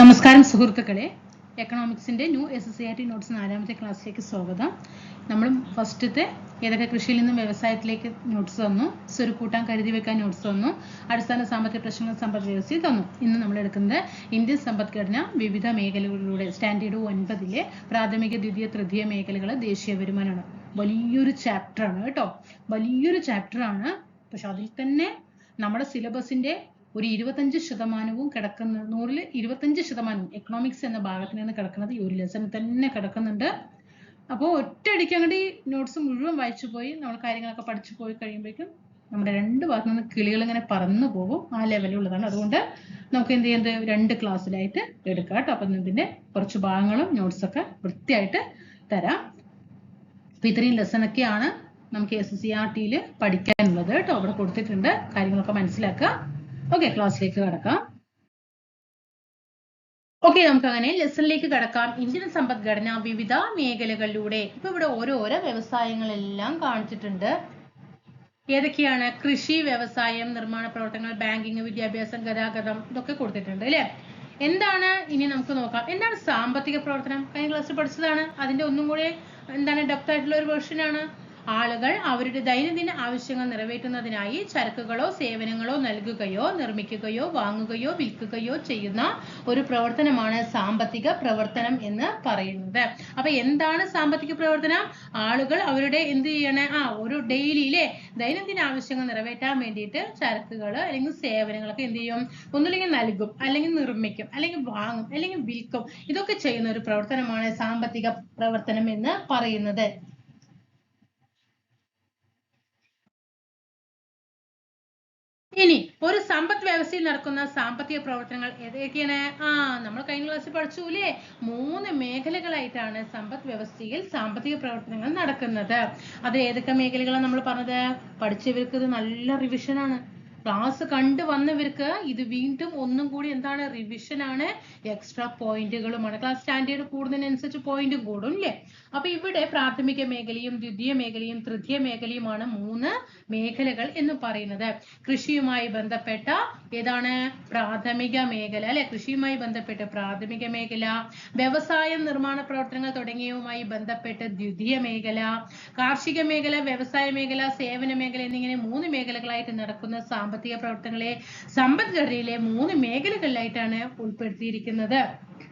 നമസ്കാരം സുഹൃത്തുക്കളെ, എക്കണോമിക്സിന്റെ new SSCRT notes 4ാമത്തെ ക്ലാസ്സിലേക്ക് സ്വാഗതം. നമ്മൾ ഫസ്റ്റത്തെ ഏതൊക്കെ കൃഷിയിൽ നിന്നും വ്യവസായത്തിലേക്ക് നോട്ട്സ് തന്നു, സ്വരുക്കൂട്ടാൻ കരുതി വെക്കാൻ നോട്ട്സ് തന്നു, അടിസ്ഥാന സാമ്പത്തിക പ്രശ്നങ്ങൾ സമ്പദ് വ്യവസ്ഥയിൽ തന്നു. ഇന്ന് നമ്മൾ എടുക്കുന്നത് ഇന്ത്യൻ സമ്പദ്ഘടന വിവിധ മേഖലകളിലൂടെ സ്റ്റാൻഡേർഡ് 9 പ്രാഥമിക ദ്വിതീയ തൃതീയ മേഖലകൾ ദേശീയ വരുമാനമാണ്. വലിയൊരു ചാപ്റ്ററാണ് കേട്ടോ, വലിയൊരു ചാപ്റ്ററാണ്. പക്ഷെ അതിൽ തന്നെ നമ്മുടെ സിലബസിന്റെ ഒരു 25% കിടക്കുന്ന 100-ൽ 25% എക്കണോമിക്സ് എന്ന ഭാഗത്തിൽ നിന്ന് കിടക്കുന്നത് ഈ ഒരു ലെസൺ തന്നെ കിടക്കുന്നുണ്ട്. അപ്പോൾ ഒറ്റയടിക്ക് അങ്ങോട്ട് ഈ നോട്ട്സ് മുഴുവൻ വായിച്ചു പോയി നമ്മൾ കാര്യങ്ങളൊക്കെ പഠിച്ചു പോയി കഴിയുമ്പോഴേക്കും നമ്മുടെ രണ്ട് ഭാഗത്തു നിന്ന് കിളികൾ ഇങ്ങനെ പറന്നു പോകും. ആ ലെവലുള്ളതാണ്. അതുകൊണ്ട് നമുക്ക് എന്ത് ചെയ്യുന്നത്, 2 ക്ലാസ്സിലായിട്ട് എടുക്കാം കേട്ടോ. അപ്പം ഇതിന്റെ കുറച്ച് ഭാഗങ്ങളും നോട്ട്സൊക്കെ വൃത്തിയായിട്ട് തരാം. അപ്പൊ ഇത്രയും ലെസണൊക്കെയാണ് നമുക്ക് SSCRT-യിൽ പഠിക്കാനുള്ളത് കേട്ടോ. അവിടെ കൊടുത്തിട്ടുണ്ട്, കാര്യങ്ങളൊക്കെ മനസ്സിലാക്കുക. ഓക്കെ, ക്ലാസ്സിലേക്ക് കടക്കാം. ഓക്കെ, നമുക്ക് അങ്ങനെ ലെസണിലേക്ക് കടക്കാം. ഇന്ത്യൻ സമ്പദ്ഘടന വിവിധ മേഖലകളിലൂടെ. ഇപ്പൊ ഇവിടെ ഓരോരോ വ്യവസായങ്ങളെല്ലാം കാണിച്ചിട്ടുണ്ട്. ഏതൊക്കെയാണ്? കൃഷി, വ്യവസായം, നിർമ്മാണ പ്രവർത്തനങ്ങൾ, ബാങ്കിങ്, വിദ്യാഭ്യാസം, ഗതാഗതം, ഇതൊക്കെ കൊടുത്തിട്ടുണ്ട് അല്ലെ. എന്താണ് ഇനി നമുക്ക് നോക്കാം. എന്താണ് സാമ്പത്തിക പ്രവർത്തനം? കഴിഞ്ഞ ക്ലാസ്സിൽ പഠിച്ചതാണ്. അതിന്റെ ഒന്നും കൂടെ എന്താണ് ഡെപ്ത് ആയിട്ടുള്ള ഒരു വേർഷൻ ആണ്. ആളുകൾ അവരുടെ ദൈനംദിന ആവശ്യങ്ങൾ നിറവേറ്റുന്നതിനായി ചരക്കുകളോ സേവനങ്ങളോ നൽകുകയോ നിർമ്മിക്കുകയോ വാങ്ങുകയോ വിൽക്കുകയോ ചെയ്യുന്ന ഒരു പ്രവർത്തനമാണ് സാമ്പത്തിക പ്രവർത്തനം എന്ന് പറയുന്നത്. അപ്പൊ എന്താണ് സാമ്പത്തിക പ്രവർത്തനം? ആളുകൾ അവരുടെ എന്ത് ചെയ്യണേ, ഒരു ഡെയിലിയിലെ ദൈനംദിന ആവശ്യങ്ങൾ നിറവേറ്റാൻ വേണ്ടിയിട്ട് ചരക്കുകൾ അല്ലെങ്കിൽ സേവനങ്ങളൊക്കെ എന്ത് ചെയ്യും? ഒന്നുമില്ലെങ്കിൽ നൽകും, അല്ലെങ്കിൽ നിർമ്മിക്കും, അല്ലെങ്കിൽ വാങ്ങും, അല്ലെങ്കിൽ വിൽക്കും. ഇതൊക്കെ ചെയ്യുന്ന ഒരു പ്രവർത്തനമാണ് സാമ്പത്തിക പ്രവർത്തനം എന്ന് പറയുന്നത്. ഇനി ഒരു സമ്പദ് വ്യവസ്ഥയിൽ നടക്കുന്ന സാമ്പത്തിക പ്രവർത്തനങ്ങൾ ഏതൊക്കെയാണ്? നമ്മൾ കഴിഞ്ഞ ക്ലാസ്സിൽ പഠിച്ചുല്ലേ, 3 മേഖലകളായിട്ടാണ് സമ്പദ് വ്യവസ്ഥയിൽ സാമ്പത്തിക പ്രവർത്തനങ്ങൾ നടക്കുന്നത്. അത് ഏതൊക്കെ മേഖലകളാണ് നമ്മൾ പറഞ്ഞത്? പഠിച്ചവർക്ക് ഇത് നല്ല റിവിഷൻ ആണ്. ക്ലാസ് കണ്ടു വന്നവർക്ക് ഇത് വീണ്ടും ഒന്നും കൂടി എന്താണ്, റിവിഷൻ ആണ്, എക്സ്ട്രാ പോയിന്റുകളുമാണ്. ക്ലാസ് സ്റ്റാൻഡേർഡ് കൂടുന്നതിനനുസരിച്ച് പോയിന്റും കൂടും അല്ലേ. അപ്പൊ ഇവിടെ പ്രാഥമിക മേഖലയും ദ്വിതീയ മേഖലയും തൃതീയ മേഖലയുമാണ് 3 മേഖലകൾ എന്ന് പറയുന്നത്. കൃഷിയുമായി ബന്ധപ്പെട്ട ഏതാണ്? പ്രാഥമിക മേഖല അല്ലെ. കൃഷിയുമായി ബന്ധപ്പെട്ട് പ്രാഥമിക മേഖല, വ്യവസായം, നിർമ്മാണ പ്രവർത്തനങ്ങൾ തുടങ്ങിയവുമായി ബന്ധപ്പെട്ട് ദ്വിതീയ മേഖല, കാർഷിക മേഖല, വ്യവസായ മേഖല, സേവന മേഖല എന്നിങ്ങനെ 3 മേഖലകളായിട്ട് നടക്കുന്ന സാമ്പത്തിക പ്രവർത്തനങ്ങളെ സമ്പദ്ഘടനയിലെ 3 മേഖലകളിലായിട്ടാണ് ഉൾപ്പെടുത്തിയിരിക്കുന്നത്.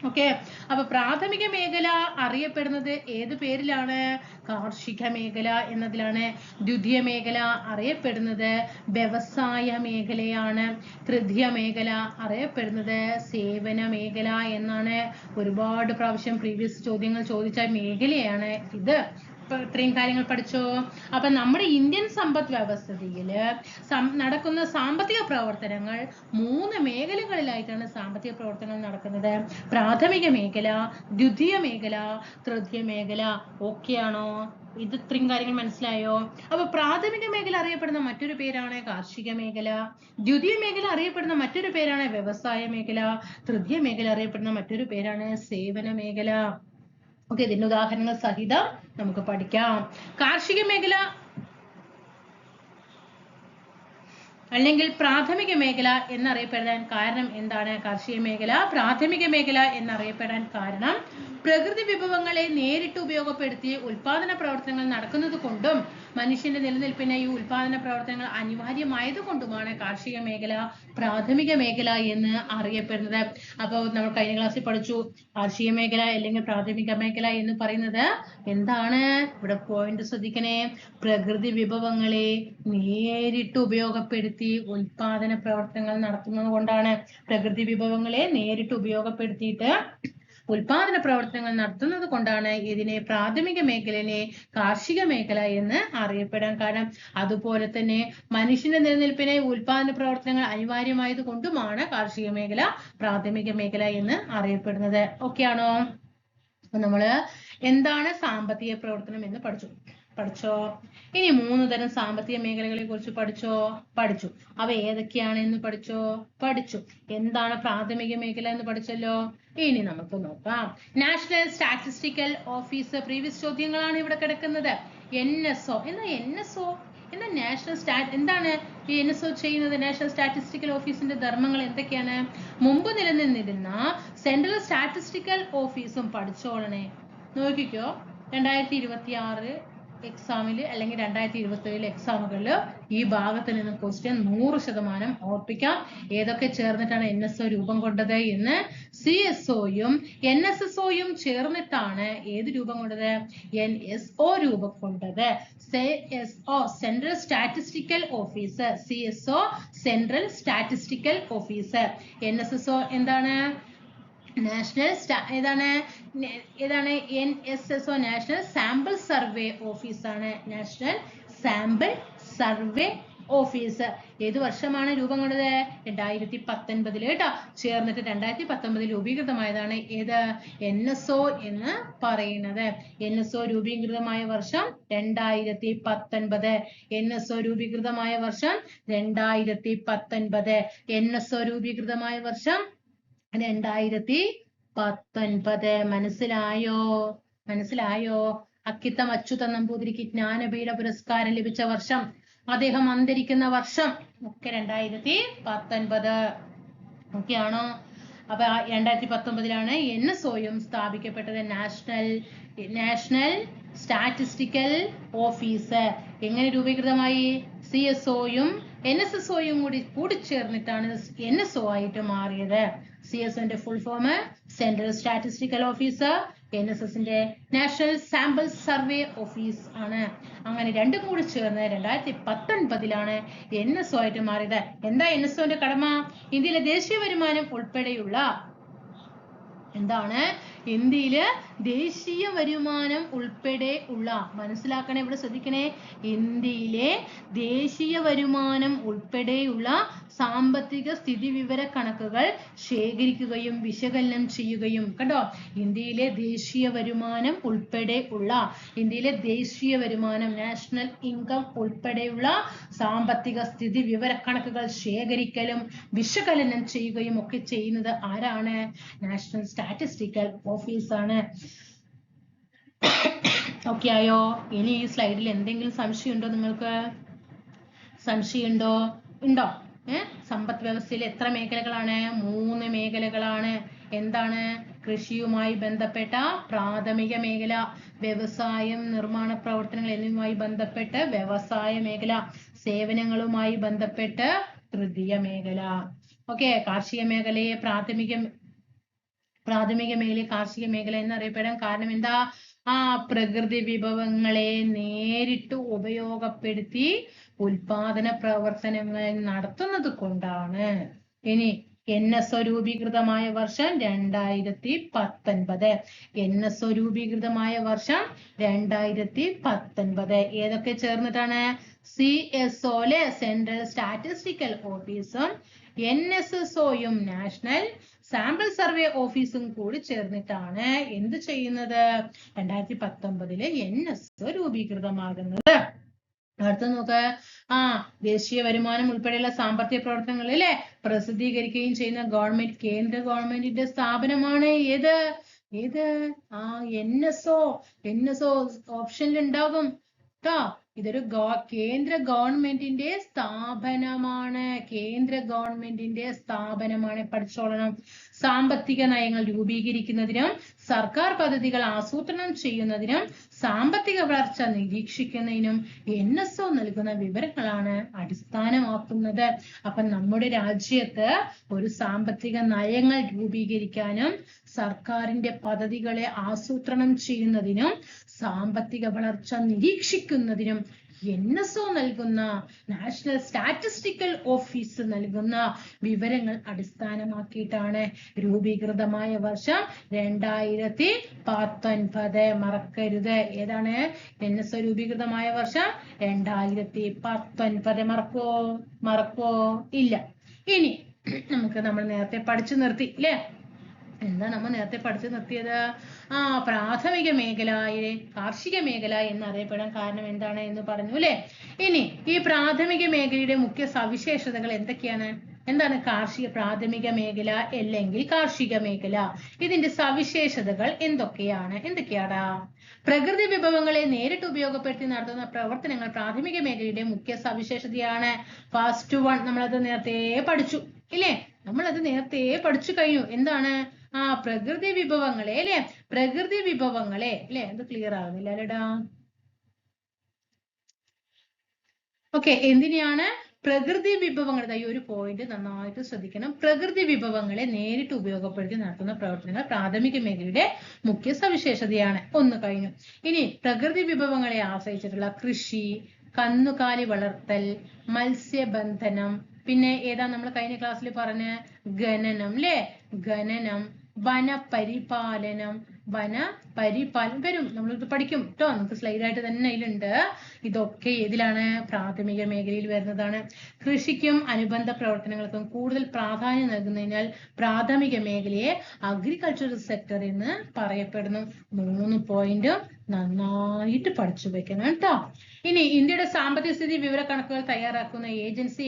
ഓക്കെ, അപ്പൊ പ്രാഥമിക മേഖല അറിയപ്പെടുന്നത് ഏത് പേരിലാണ്? കാർഷിക മേഖല എന്നതിലാണ്. ദ്വിതീയ മേഖല അറിയപ്പെടുന്നത് വ്യവസായ മേഖലയാണ്. തൃതീയ മേഖല അറിയപ്പെടുന്നത് സേവന മേഖല എന്നാണ്. ഒരുപാട് പ്രാവശ്യം പ്രീവിയസ് ചോദ്യങ്ങൾ ചോദിച്ച മേഖലയാണ് ഇത്. ഇത്രയും കാര്യങ്ങൾ പഠിച്ചോ. അപ്പൊ നമ്മുടെ ഇന്ത്യൻ സമ്പദ് വ്യവസ്ഥയില് നടക്കുന്ന സാമ്പത്തിക പ്രവർത്തനങ്ങൾ 3 മേഖലകളിലായിട്ടാണ് സാമ്പത്തിക പ്രവർത്തനങ്ങൾ നടക്കുന്നത്. പ്രാഥമിക മേഖല, ദ്വിതീയ മേഖല, തൃതീയ മേഖല. ഓക്കെ ആണോ? ഇത് ഇത്രയും കാര്യങ്ങൾ മനസ്സിലായോ? അപ്പൊ പ്രാഥമിക മേഖല അറിയപ്പെടുന്ന മറ്റൊരു പേരാണ് കാർഷിക മേഖല. ദ്വിതീയ മേഖല അറിയപ്പെടുന്ന മറ്റൊരു പേരാണ് വ്യവസായ മേഖല. തൃതീയ മേഖല അറിയപ്പെടുന്ന മറ്റൊരു പേരാണ് സേവന മേഖല. ഓക്കെ, ഇതിന്റെ ഉദാഹരണങ്ങൾ സഹിതം നമുക്ക് പഠിക്കാം. കാർഷിക മേഖല അല്ലെങ്കിൽ പ്രാഥമിക മേഖല എന്നറിയപ്പെടാൻ കാരണം എന്താണ്? കാർഷിക മേഖല പ്രാഥമിക മേഖല എന്നറിയപ്പെടാൻ കാരണം പ്രകൃതി വിഭവങ്ങളെ നേരിട്ട് ഉപയോഗപ്പെടുത്തി ഉൽപാദന പ്രവർത്തനങ്ങൾ നടക്കുന്നത് കൊണ്ടും മനുഷ്യന്റെ നിലനിൽപ്പിന് ഈ ഉൽപാദന പ്രവർത്തനങ്ങൾ അനിവാര്യമായത് കൊണ്ടുമാണ് കാർഷിക മേഖല പ്രാഥമിക മേഖല എന്ന് അറിയപ്പെടുന്നത്. അപ്പോൾ നമ്മൾ കഴിഞ്ഞ ക്ലാസ്സിൽ പഠിച്ചു, കാർഷിക മേഖല അല്ലെങ്കിൽ പ്രാഥമിക മേഖല എന്ന് പറയുന്നത് എന്താണ്? ഇവിടെ പോയിന്റ് ശ്രദ്ധിക്കണേ. പ്രകൃതി വിഭവങ്ങളെ നേരിട്ട് ഉപയോഗപ്പെടുത്തി ഉൽപാദന പ്രവർത്തനങ്ങൾ നടത്തുന്നത് കൊണ്ടാണ്. പ്രകൃതി വിഭവങ്ങളെ നേരിട്ട് ഉപയോഗപ്പെടുത്തിയിട്ട് ഉൽപാദന പ്രവർത്തനങ്ങൾ നടത്തുന്നത് കൊണ്ടാണ് ഇതിനെ പ്രാഥമിക മേഖലയെ കാർഷിക മേഖല എന്ന് അറിയപ്പെടാൻ കാരണം. അതുപോലെ തന്നെ മനുഷ്യന്റെ നിലനിൽപ്പിനെ ഉൽപാദന പ്രവർത്തനങ്ങൾ അനിവാര്യമായത് കൊണ്ടുമാണ് കാർഷിക മേഖല പ്രാഥമിക മേഖല എന്ന് അറിയപ്പെടുന്നത്. ഓക്കെ ആണോ? അപ്പൊ നമ്മള് എന്താണ് സാമ്പത്തിക പ്രവർത്തനം എന്ന് പഠിച്ചോ. ഇനി 3 തരം സാമ്പത്തിക മേഖലകളെ കുറിച്ച് പഠിച്ചു. അവ ഏതൊക്കെയാണ് എന്ന് പഠിച്ചു. എന്താണ് പ്രാഥമിക മേഖല എന്ന് പഠിച്ചല്ലോ. ഇനി നമുക്ക് നോക്കാം. National statistical office. പ്രീവിയസ് ചോദ്യങ്ങളാണ് ഇവിടെ കിടക്കുന്നത്. NSO. എന്താ NSO? എന്നാൽ എന്താണ് ഈ NSO ചെയ്യുന്നത്? നാഷണൽ സ്റ്റാറ്റിസ്റ്റിക്കൽ ഓഫീസിന്റെ ധർമ്മങ്ങൾ എന്തൊക്കെയാണ്? മുമ്പ് നിലനിന്നിരുന്ന സെൻട്രൽ സ്റ്റാറ്റിസ്റ്റിക്കൽ ഓഫീസും പഠിച്ചോളണേ. നോക്കിക്കോ, 2026 എക്സാമില് അല്ലെങ്കിൽ 2027 എക്സാമുകളിൽ ഈ ഭാഗത്ത് നിന്ന് ക്വസ്റ്റ്യൻ 100% ഓർപ്പിക്കാം. ഏതൊക്കെ ചേർന്നിട്ടാണ് NSO രൂപം കൊണ്ടത് എന്ന്. CSOയും NSSOയും ചേർന്നിട്ടാണ് ഏത് രൂപം കൊണ്ടത്? NSO രൂപം കൊണ്ടത്. CSO central statistical office, CSO central statistical office. NSSO എന്താണ്? നാഷണൽ ഏതാണ്? NSSO national sample survey office ആണ്. National sample survey office. ഏത് വർഷമാണ് രൂപം കൊണ്ടത്? 2019 കേട്ടോ. ചേർന്നിട്ട് 2019 രൂപീകൃതമായതാണ് ഏത്? NSO എന്ന് പറയുന്നത്. NSO രൂപീകൃതമായ വർഷം 2019. NSO രൂപീകൃതമായ വർഷം 2019. NSO രൂപീകൃതമായ വർഷം 2019. മനസ്സിലായോ? അക്കിത്തം അച്യുത നമ്പൂതിരിക്ക് ജ്ഞാനപീഠ പുരസ്കാരം ലഭിച്ച വർഷം, അദ്ദേഹം അന്തരിക്കുന്ന വർഷം ഒക്കെ 2019. ഓക്കെ ആണോ? അപ്പൊ 2019 NSOയും സ്ഥാപിക്കപ്പെട്ടത്. National statistical office. എങ്ങനെ രൂപീകൃതമായി? CSOയും NSSOയും കൂടി ചേർന്നിട്ടാണ് NSO ആയിട്ട് മാറിയത്. CSOന്റെ full form central statistical officer, NSSന്റെ നാഷണൽ സാമ്പിൾ സർവേ ഓഫീസ് ആണ്. അങ്ങനെ രണ്ടും കൂടി ചേർന്ന് 2019 NSO ആയിട്ട് മാറിയത്. എന്താ NSOന്റെ കടമ? ഇന്ത്യയിലെ ദേശീയ വരുമാനം ഉൾപ്പെടെയുള്ള എന്താണ്? ഇന്ത്യയില് ദേശീയ വരുമാനം ഉൾപ്പെടെ ഉള്ള, മനസ്സിലാക്കണേ, ഇവിടെ ശ്രദ്ധിക്കണേ, ഇന്ത്യയിലെ ദേശീയ വരുമാനം ഉൾപ്പെടെയുള്ള സാമ്പത്തിക സ്ഥിതി വിവര കണക്കുകൾ ശേഖരിക്കുകയും വിശകലനം ചെയ്യുകയും. കണ്ടോ? ഇന്ത്യയിലെ ദേശീയ വരുമാനം ഉൾപ്പെടെ ഉള്ള, ഇന്ത്യയിലെ ദേശീയ വരുമാനം നാഷണൽ ഇൻകം ഉൾപ്പെടെയുള്ള സാമ്പത്തിക സ്ഥിതി വിവര കണക്കുകൾ ശേഖരിക്കലും വിശകലനം ചെയ്യുകയും ഒക്കെ ചെയ്യുന്നത് ആരാണ്? നാഷണൽ സ്റ്റാറ്റിസ്റ്റിക്കൽ ഓഫീസ് ആണ്. ഓക്കെ ആയോ? ഇനി ഈ സ്ലൈഡിൽ എന്തെങ്കിലും സംശയമുണ്ടോ നിങ്ങൾക്ക്? സംശയമുണ്ടോ? ഉണ്ടോ? സമ്പദ് വ്യവസ്ഥയിൽ എത്ര മേഖലകളാണ്? 3 മേഖലകളാണ്. എന്താണ്? കൃഷിയുമായി ബന്ധപ്പെട്ട പ്രാഥമിക മേഖല, വ്യവസായം, നിർമ്മാണ പ്രവർത്തനങ്ങൾ എന്നിവയുമായി ബന്ധപ്പെട്ട് വ്യവസായ മേഖല, സേവനങ്ങളുമായി ബന്ധപ്പെട്ട് തൃതീയ മേഖല. ഓക്കെ, കാർഷിക മേഖലയെ പ്രാഥമിക മേഖലയെ കാർഷിക മേഖല എന്നറിയപ്പെടാൻ കാരണം എന്താ? പ്രകൃതി വിഭവങ്ങളെ നേരിട്ട് ഉപയോഗപ്പെടുത്തി ഉൽപാദന പ്രവർത്തനങ്ങൾ നടത്തുന്നത് കൊണ്ടാണ്. ഇനി NSO രൂപീകൃതമായ വർഷം 2019. NSO രൂപീകൃതമായ വർഷം 2019. ഏതൊക്കെ ചേർന്നിട്ടാണ്? CSO സെൻട്രൽ സ്റ്റാറ്റിസ്റ്റിക്കൽ ഓഫീസും NSSOയും നാഷണൽ സാമ്പിൾ സർവേ ഓഫീസും കൂടി ചേർന്നിട്ടാണ് എന്ത് ചെയ്യുന്നത്? 2019 NSO രൂപീകൃതമാകുന്നത്. അടുത്ത നോക്ക്. ദേശീയ വരുമാനം ഉൾപ്പെടെയുള്ള സാമ്പത്തിക പ്രവർത്തനങ്ങളിൽ പ്രസിദ്ധീകരിക്കുകയും ചെയ്യുന്ന കേന്ദ്ര ഗവൺമെന്റിന്റെ സ്ഥാപനമാണ് ഏത്? NSO. ഓപ്ഷനിൽ ഉണ്ടാകും ട്ടോ. ഇതൊരു കേന്ദ്ര ഗവൺമെന്റിന്റെ സ്ഥാപനമാണ്. പഠിച്ചോളണം. സാമ്പത്തിക നയങ്ങൾ രൂപീകരിക്കുന്നതിനും സർക്കാർ പദ്ധതികൾ ആസൂത്രണം ചെയ്യുന്നതിനും സാമ്പത്തിക വളർച്ച നിരീക്ഷിക്കുന്നതിനും NSO നൽകുന്ന വിവരങ്ങളാണ് അടിസ്ഥാനമാക്കുന്നത്. അപ്പൊ നമ്മുടെ രാജ്യത്ത് ഒരു സാമ്പത്തിക നയങ്ങൾ രൂപീകരിക്കാനും സർക്കാരിന്റെ പദ്ധതികളെ ആസൂത്രണം ചെയ്യുന്നതിനും സാമ്പത്തിക വളർച്ച നിരീക്ഷിക്കുന്നതിനും NSO നൽകുന്ന, നാഷണൽ സ്റ്റാറ്റിസ്റ്റിക്കൽ ഓഫീസ് നൽകുന്ന വിവരങ്ങൾ അടിസ്ഥാനമാക്കിയിട്ടാണ്. രൂപീകൃതമായ വർഷം 2019. മറക്കരുത്. ഏതാണ്? NSO രൂപീകൃതമായ വർഷം 2019. മറക്കോ? ഇല്ല. ഇനി നമ്മൾ നേരത്തെ പഠിച്ചു നിർത്തി അല്ലേ? എന്താ നമ്മൾ നേരത്തെ പഠിച്ചു നിർത്തിയത്? പ്രാഥമിക മേഖലയെ കാർഷിക മേഖല എന്നറിയപ്പെടാൻ കാരണം എന്താണ് എന്ന് പറഞ്ഞു അല്ലേ? ഇനി ഈ പ്രാഥമിക മേഖലയുടെ മുഖ്യ സവിശേഷതകൾ എന്തൊക്കെയാണ്? എന്താണ് കാർഷിക പ്രാഥമിക മേഖല അല്ലെങ്കിൽ കാർഷിക മേഖല? ഇതിന്റെ സവിശേഷതകൾ എന്തൊക്കെയാടാ? പ്രകൃതി വിഭവങ്ങളെ നേരിട്ട് ഉപയോഗപ്പെടുത്തി നടത്തുന്ന പ്രവർത്തനങ്ങൾ പ്രാഥമിക മേഖലയുടെ മുഖ്യ സവിശേഷതയാണ്. ഫസ്റ്റ് വൺ നമ്മളത് നേരത്തെ പഠിച്ചു ഇല്ലേ? നമ്മളത് നേരത്തെ പഠിച്ചു കഴിഞ്ഞു. എന്താണ്? പ്രകൃതി വിഭവങ്ങളെ അല്ലെ? പ്രകൃതി വിഭവങ്ങളെ അല്ലെ? അത് ക്ലിയർ ആകുന്നില്ല അല്ലേടാ? ഓക്കെ, എന്തിനെയാണ്? പ്രകൃതി വിഭവങ്ങൾ. ഈ ഒരു പോയിന്റ് നന്നായിട്ട് ശ്രദ്ധിക്കണം. പ്രകൃതി വിഭവങ്ങളെ നേരിട്ട് ഉപയോഗപ്പെടുത്തി നടത്തുന്ന പ്രവർത്തനങ്ങൾ പ്രാഥമിക മേഖലയുടെ മുഖ്യ സവിശേഷതയാണ്. ഒന്ന് കഴിഞ്ഞു. ഇനി പ്രകൃതി വിഭവങ്ങളെ ആശ്രയിച്ചിട്ടുള്ള കൃഷി, കന്നുകാലി വളർത്തൽ, മത്സ്യബന്ധനം, പിന്നെ ഏതാ നമ്മൾ കഴിഞ്ഞ ക്ലാസ്സിൽ പറഞ്ഞ ഖനനം അല്ലെ? ഖനനം, വനപരിപാലനം വരും. നമ്മളിത് പഠിക്കും കേട്ടോ. നമുക്ക് സ്ലൈഡ് ആയിട്ട് തന്നെ അതിലുണ്ട്. ഇതൊക്കെ ഏതിലാണ്? പ്രാഥമിക മേഖലയിൽ വരുന്നതാണ്. കൃഷിക്കും അനുബന്ധ പ്രവർത്തനങ്ങൾക്കും കൂടുതൽ പ്രാധാന്യം നൽകുന്നതിനാൽ പ്രാഥമിക മേഖലയെ അഗ്രികൾച്ചറൽ സെക്ടർ എന്ന് പറയപ്പെടുന്നു. 3 പോയിന്റും നന്നായിട്ട് പഠിച്ചു വെക്കണം കേട്ടോ. ഇനി ഇന്ത്യയുടെ സാമ്പത്തിക സ്ഥിതി വിവര കണക്കുകൾ തയ്യാറാക്കുന്ന ഏജൻസി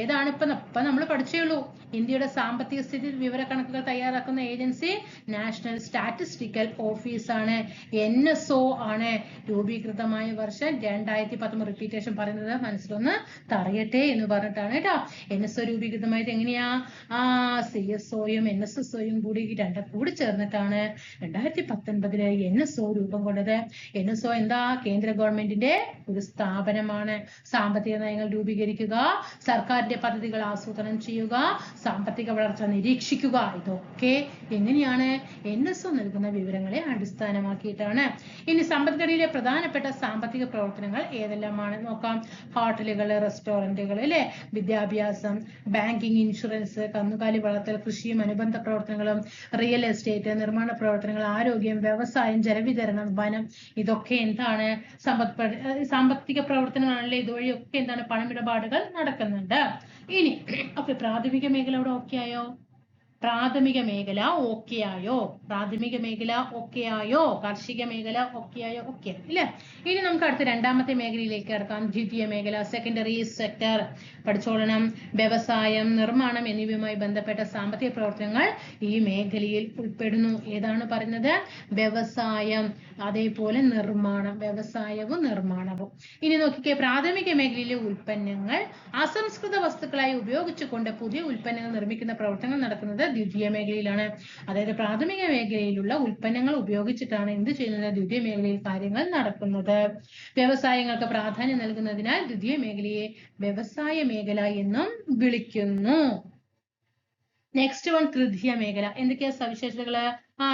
ഏതാണ്? ഇപ്പൊ നമ്മൾ പഠിച്ചേ ഉള്ളൂ. ഇന്ത്യയുടെ സാമ്പത്തിക സ്ഥിതി വിവര കണക്കുകൾ തയ്യാറാക്കുന്ന ഏജൻസി നാഷണൽ സ്റ്റാറ്റിസ്റ്റിക്കൽ ഓഫീസ് ആണ്. NSO ആണ്. രൂപീകൃതമായ വർഷം 2019. റിപ്പീറ്റേഷൻ പറയുന്നത് മനസ്സിലൊന്ന് തറയട്ടെ എന്ന് പറഞ്ഞിട്ടാണ് കേട്ടോ. NSO രൂപീകൃതമായത് എങ്ങനെയാ? CSOയും NSSOയും കൂടി ചേർന്നിട്ടാണ് 2019 NSO രൂപം കൊണ്ടത്. NSO എന്താ? കേന്ദ്ര ഗവൺമെന്റിന്റെ ഒരു സ്ഥാപനമാണ്. സാമ്പത്തിക നയങ്ങൾ രൂപീകരിക്കുക, സർക്കാരിന്റെ പദ്ധതികൾ ആസൂത്രണം ചെയ്യുക, സാമ്പത്തിക വളർച്ച നിരീക്ഷിക്കുക. ഇതൊക്കെ എങ്ങനെയാണ്? NSO നൽകുന്ന വിവരങ്ങളെ അടിസ്ഥാനമാക്കിയിട്ടാണ്. ഇനി സമ്പദ്ഘടനയിലെ പ്രധാനപ്പെട്ട സാമ്പത്തിക പ്രവർത്തനങ്ങൾ ഏതെല്ലാമാണ് നോക്കാം. ഹോട്ടലുകൾ, റെസ്റ്റോറന്റുകൾ അല്ലെ? വിദ്യാഭ്യാസം, ബാങ്കിങ്, ഇൻഷുറൻസ്, കന്നുകാലി വളർത്തൽ, കൃഷിയും അനുബന്ധ പ്രവർത്തനങ്ങളും, റിയൽ എസ്റ്റേറ്റ്, നിർമ്മാണ പ്രവർത്തനങ്ങൾ, ആരോഗ്യം, വ്യവസായം, ജലവിതരണം, വനം. ഇതൊക്കെ എന്താണ്? സാമ്പത്തിക പ്രവർത്തനങ്ങളാണല്ലേ. ഇതുവഴിയൊക്കെ എന്താണ്? പണമിടപാടുകൾ നടക്കുന്നുണ്ട്. ഇനി ഓക്കെ, പ്രാഥമിക മേഖല അവിടെ ഓക്കെ ആയോ? പ്രാഥമിക മേഖല ഓക്കെ ആയോ? പ്രാഥമിക മേഖല ഓക്കെ ആയോ? കാർഷിക മേഖല ഓക്കെ ആയോ? ഓക്കെ ഇല്ലേ? ഇനി നമുക്ക് അടുത്ത രണ്ടാമത്തെ മേഖലയിലേക്ക് കിടക്കാം. ദ്വിതീയ മേഖല, സെക്കൻഡറി സെക്ടർ പഠിച്ചോളണം. വ്യവസായം, നിർമ്മാണം എന്നിവയുമായി ബന്ധപ്പെട്ട സാമ്പത്തിക പ്രവർത്തനങ്ങൾ ഈ മേഖലയിൽ ഉൾപ്പെടുന്നു. ഏതാണ് പറയുന്നത്? വ്യവസായം, അതേപോലെ നിർമ്മാണം. വ്യവസായവും നിർമ്മാണവും. ഇനി നോക്കിക്കേ, പ്രാഥമിക മേഖലയിലെ ഉൽപ്പന്നങ്ങൾ അസംസ്കൃത വസ്തുക്കളായി ഉപയോഗിച്ചുകൊണ്ട് പുതിയ ഉൽപ്പന്നങ്ങൾ നിർമ്മിക്കുന്ന പ്രവർത്തനങ്ങൾ നടക്കുന്നത് ദ്വിതീയ മേഖലയിലാണ്. അതായത് പ്രാഥമിക മേഖലയിലുള്ള ഉൽപ്പന്നങ്ങൾ ഉപയോഗിച്ചിട്ടാണ് എന്ത് ചെയ്യുന്നത്? ദ്വിതീയ മേഖലയിൽ കാര്യങ്ങൾ നടക്കുന്നത്. വ്യവസായങ്ങൾക്ക് പ്രാധാന്യം നൽകുന്നതിനാൽ ദ്വിതീയ മേഖലയെ വ്യവസായ മേഖല എന്നും വിളിക്കുന്നു. നെക്സ്റ്റ് വൺ, തൃതീയ മേഖല. എന്തൊക്കെയാ സവിശേഷതകള്?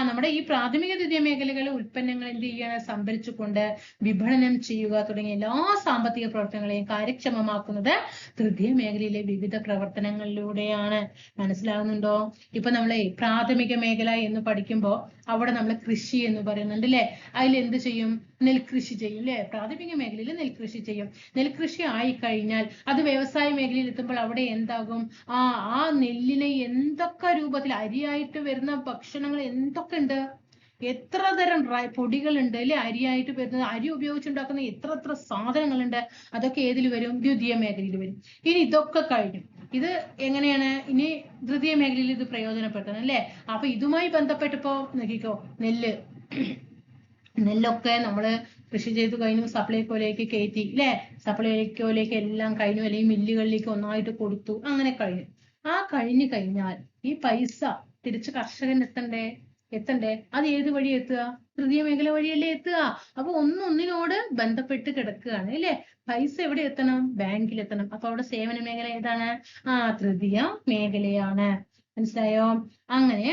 നമ്മുടെ ഈ പ്രാഥമിക ദ്വിതീയ മേഖലകളിലെ ഉൽപ്പന്നങ്ങൾ എന്ത് ചെയ്യാണ്? സംഭരിച്ചുകൊണ്ട് വിപണനം ചെയ്യുക തുടങ്ങിയ എല്ലാ സാമ്പത്തിക പ്രവർത്തനങ്ങളെയും കാര്യക്ഷമമാക്കുന്നത് തൃതീയ മേഖലയിലെ വിവിധ പ്രവർത്തനങ്ങളിലൂടെയാണ്. മനസ്സിലാകുന്നുണ്ടോ? ഇപ്പൊ നമ്മളെ പ്രാഥമിക മേഖല എന്ന് പഠിക്കുമ്പോൾ അവിടെ നമ്മൾ കൃഷി എന്ന് പറയുന്നുണ്ട് അല്ലെ? അതിൽ എന്ത് ചെയ്യും? നെൽകൃഷി ചെയ്യും അല്ലെ? പ്രാഥമിക മേഖലയിൽ നെൽകൃഷി ചെയ്യും. നെൽകൃഷി ആയി കഴിഞ്ഞാൽ അത് വ്യവസായ മേഖലയിൽ എത്തുമ്പോൾ അവിടെ എന്താകും? ആ നെല്ലിനെ എന്തൊക്കെ രൂപത്തിൽ അരിയായിട്ട് വരുന്ന ഭക്ഷണങ്ങൾ എന്തൊക്കെ ഉണ്ട്? എത്ര തരം പൊടികളുണ്ട് അല്ലെ? അരിയായിട്ട് വരുന്നത്, അരി ഉപയോഗിച്ചുണ്ടാക്കുന്ന എത്ര സാധനങ്ങളുണ്ട്. അതൊക്കെ ഏതിൽ വരും? ദ്വിതീയ മേഖലയിൽ വരും. ഇനി ഇതൊക്കെ കഴിഞ്ഞു. ഇത് എങ്ങനെയാണ് ഇനി തൃതീയ മേഖലയിൽ ഇത് പ്രയോജനപ്പെടുത്തുന്നത് അല്ലെ? അപ്പൊ ഇതുമായി ബന്ധപ്പെട്ടിപ്പോ നോക്കിക്കോ, നെല്ലൊക്കെ നമ്മള് കൃഷി ചെയ്തു കഴിഞ്ഞു, സപ്ലൈകോയിലേക്ക് കയറ്റി അല്ലെ? സപ്ലൈകോയിലേക്ക് എല്ലാം കഴിഞ്ഞു, അല്ലെങ്കിൽ മില്ലുകളിലേക്ക് ഒന്നായിട്ട് കൊടുത്തു, അങ്ങനെ കഴിഞ്ഞു. കഴിഞ്ഞു കഴിഞ്ഞാൽ ഈ പൈസ തിരിച്ച് കർഷകന് എത്തണ്ടേ? അത് ഏത് വഴി എത്തുക? തൃതീയ മേഖല വഴിയല്ലേ എത്തുക. അപ്പൊ ഒന്നൊന്നിനോട് ബന്ധപ്പെട്ട് കിടക്കുകയാണ് അല്ലെ? പൈസ എവിടെ എത്തണം? ബാങ്കിൽ എത്തണം. അപ്പൊ അവിടെ സേവന മേഖല ഏതാണ്? തൃതീയ മേഖലയാണ്. മനസ്സിലായോ? അങ്ങനെ